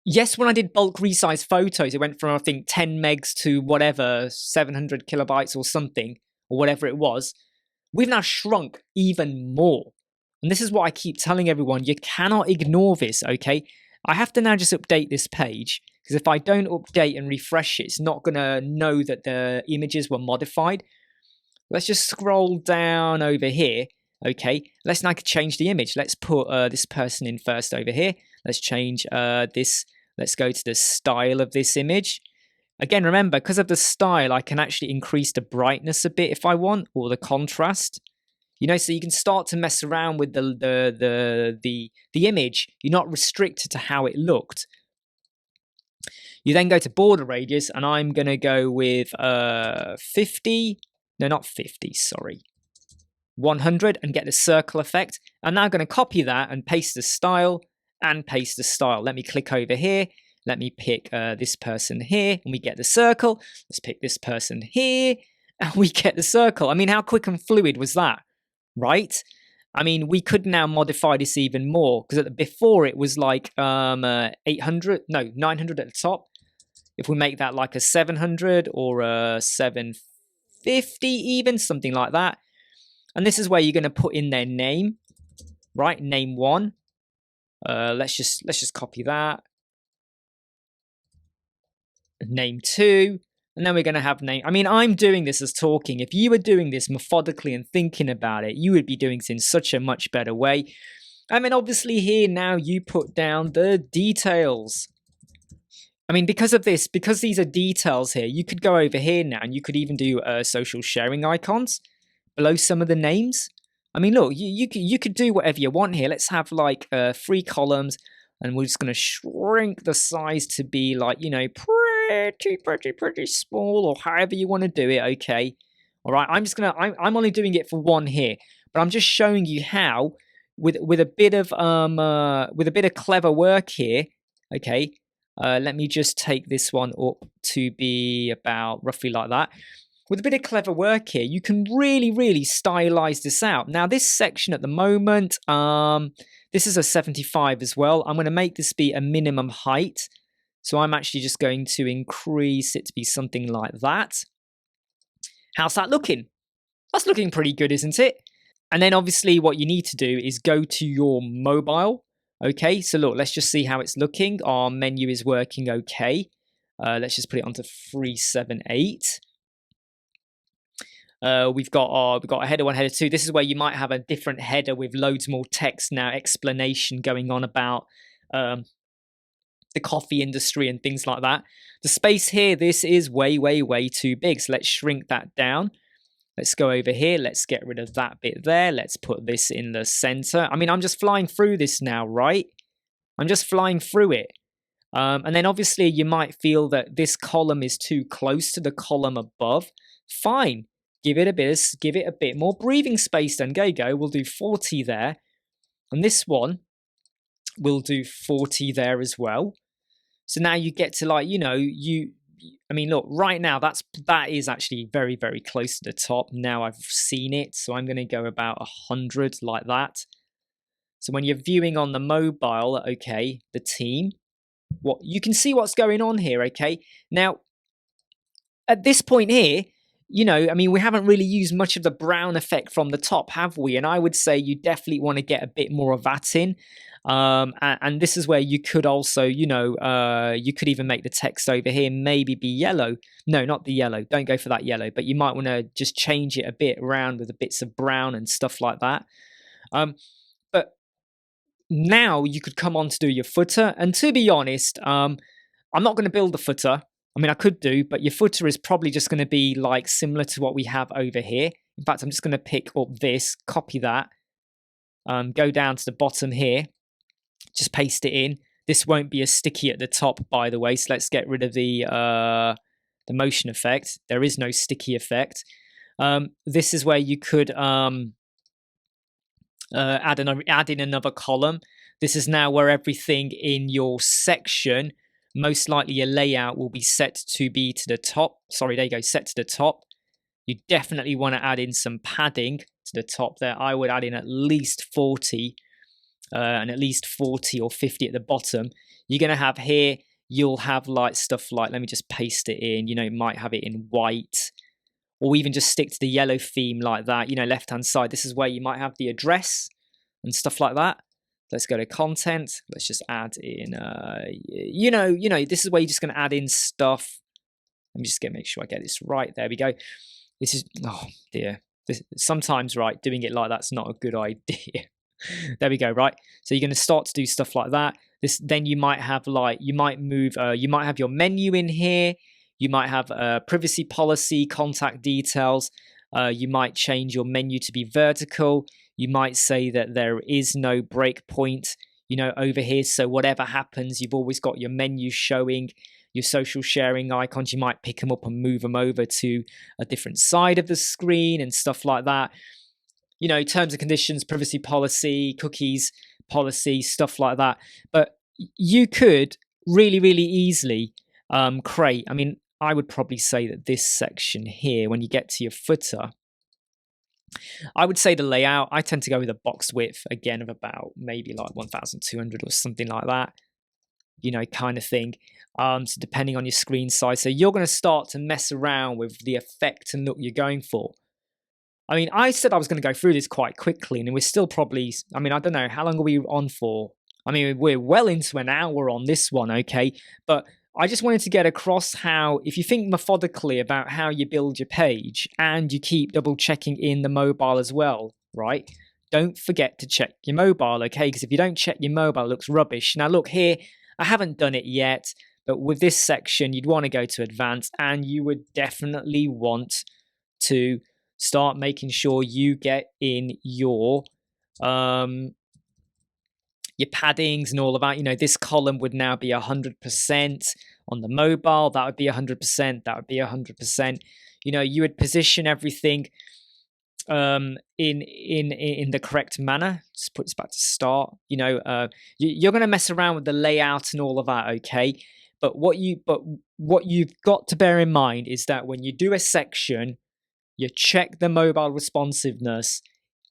Yes, when I did bulk resize photos, it went from, I think, 10 megs to whatever, 700 kilobytes or something, or whatever it was. We've now shrunk even more. And this is what I keep telling everyone. You cannot ignore this, okay? I have to now just update this page, because if I don't update and refresh it, it's not going to know that the images were modified. Let's just scroll down over here. Okay, let's now change the image. Let's put this person in first over here. Let's change this. Let's go to the style of this image. Again, remember, because of the style, I can actually increase the brightness a bit if I want, or the contrast. You know, so you can start to mess around with the image. You're not restricted to how it looked. You then go to border radius, and I'm going to go with 50. No, not 50, sorry. 100 and get the circle effect. I'm now going to copy that and paste the style and paste the style. Let me click over here. Let me pick this person here and we get the circle. Let's pick this person here and we get the circle. I mean, how quick and fluid was that, right? I mean, we could now modify this even more because before it was like 900 at the top. If we make that like a 700 or a 750 even, something like that. And this is where you're going to put in their name, right? Name 1. Let's just copy that. Name 2. And then we're going to have name. I mean, I'm doing this as talking. If you were doing this methodically and thinking about it, you would be doing this in such a much better way. I mean, obviously here now you put down the details. I mean, because of this, because these are details here, you could go over here now and you could even do social sharing icons below some of the names. I mean, look, you could do whatever you want here. Let's have like 3 columns, and we're just going to shrink the size to be like, you know, pretty small, or however you want to do it. Okay. All right. I'm only doing it for one here, but I'm just showing you how with a bit of clever work here. Okay. Let me just take this one up to be about roughly like that. With a bit of clever work here, you can really, really stylize this out. Now, this section at the moment, this is a 75 as well. I'm going to make this be a minimum height. So I'm actually just going to increase it to be something like that. How's that looking? That's looking pretty good, isn't it? And then obviously what you need to do is go to your mobile. Okay, so look, let's just see how it's looking. Our menu is working okay. Let's just put it onto 378. We've got a header 1, header 2. This is where you might have a different header with loads more text now, explanation going on about the coffee industry and things like that. The space here, this is way too big. So let's shrink that down. Let's go over here. Let's get rid of that bit there. Let's put this in the center. I mean, I'm just flying through this now, right? I'm just flying through it. And then obviously you might feel that this column is too close to the column above. Fine. Give it a bit more breathing space then. Go. We'll do 40 there. And this one, we'll do 40 there as well. So now you get to like, you know, I mean, look, right now that is actually very close to the top. Now I've seen it. So I'm going to go about 100 like that. So when you're viewing on the mobile, okay, the team, you can see what's going on here, okay? Now, at this point here, you know, I mean, we haven't really used much of the brown effect from the top, have we? And I would say you definitely want to get a bit more of that in. And this is where you could also, you know, you could even make the text over here maybe be yellow. No, not the yellow. Don't go for that yellow. But you might want to just change it a bit around with the bits of brown and stuff like that. But now you could come on to do your footer. And to be honest, I'm not going to build the footer. I mean, I could do, but your footer is probably just going to be like similar to what we have over here. In fact, I'm just going to pick up this, copy that, go down to the bottom here, just paste it in. This won't be as sticky at the top, by the way. So let's get rid of the motion effect. There is no sticky effect. This is where you could add in another column. This is now where everything in your section, most likely your layout will be set to be to the top. Sorry, there you go, set to the top. You definitely want to add in some padding to the top there. I would add in at least 40 and at least 40 or 50 at the bottom. You're going to have here, you'll have like stuff like, let me just paste it in, you know, you might have it in white, or even just stick to the yellow theme like that, you know, left-hand side. This is where you might have the address and stuff like that. Let's go to content. Let's just add in, you know, this is where you're just going to add in stuff. Let me just make sure I get this right. There we go. This is, oh dear. Sometimes, right, doing it like that's not a good idea. There we go, right? So you're going to start to do stuff like that. Then you might have like, you might move, you might have your menu in here. You might have privacy policy, contact details. You might change your menu to be vertical. You might say that there is no breakpoint, you know, over here. So whatever happens, you've always got your menu showing, your social sharing icons. You might pick them up and move them over to a different side of the screen and stuff like that. You know, terms and conditions, privacy policy, cookies policy, stuff like that. But you could really easily create, I mean, I would probably say that this section here, when you get to your footer, I would say the layout, I tend to go with a box width, again, of about maybe like 1,200 or something like that, you know, kind of thing. So depending on your screen size. So you're going to start to mess around with the effect and look you're going for. I mean, I said I was going to go through this quite quickly, and we're still probably, I mean, I don't know, how long are we on for? I mean, we're well into an hour on this one, okay? But I just wanted to get across how, if you think methodically about how you build your page and you keep double checking in the mobile as well, right? Don't forget to check your mobile, okay? Because if you don't check your mobile, it looks rubbish. Now look here, I haven't done it yet, but with this section, you'd want to go to advanced, and you would definitely want to start making sure you get in your paddings and all of that. You know, this column would now be 100% on the mobile. That would be 100%. That would be 100%. You know, you would position everything in the correct manner. Just put this back to start. You know, you're going to mess around with the layout and all of that, okay? But what you've got to bear in mind is that when you do a section, you check the mobile responsiveness.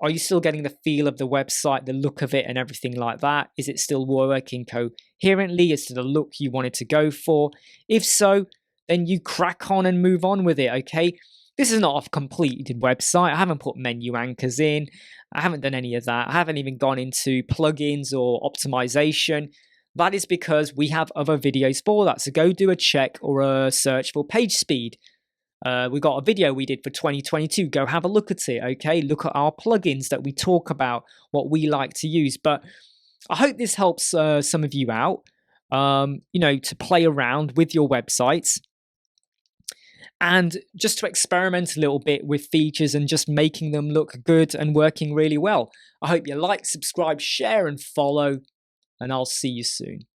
Are you still getting the feel of the website, the look of it and everything like that? Is it still working coherently? Is it the look you wanted to go for? If so, then you crack on and move on with it, okay? This is not a completed website. I haven't put menu anchors in. I haven't done any of that. I haven't even gone into plugins or optimization. That is because we have other videos for that. So go do a check or a search for page speed. We got a video we did for 2022. Go have a look at it, okay? Look at our plugins that we talk about, what we like to use. But I hope this helps some of you out, you know, to play around with your websites and just to experiment a little bit with features and just making them look good and working really well. I hope you like, subscribe, share, and follow, and I'll see you soon.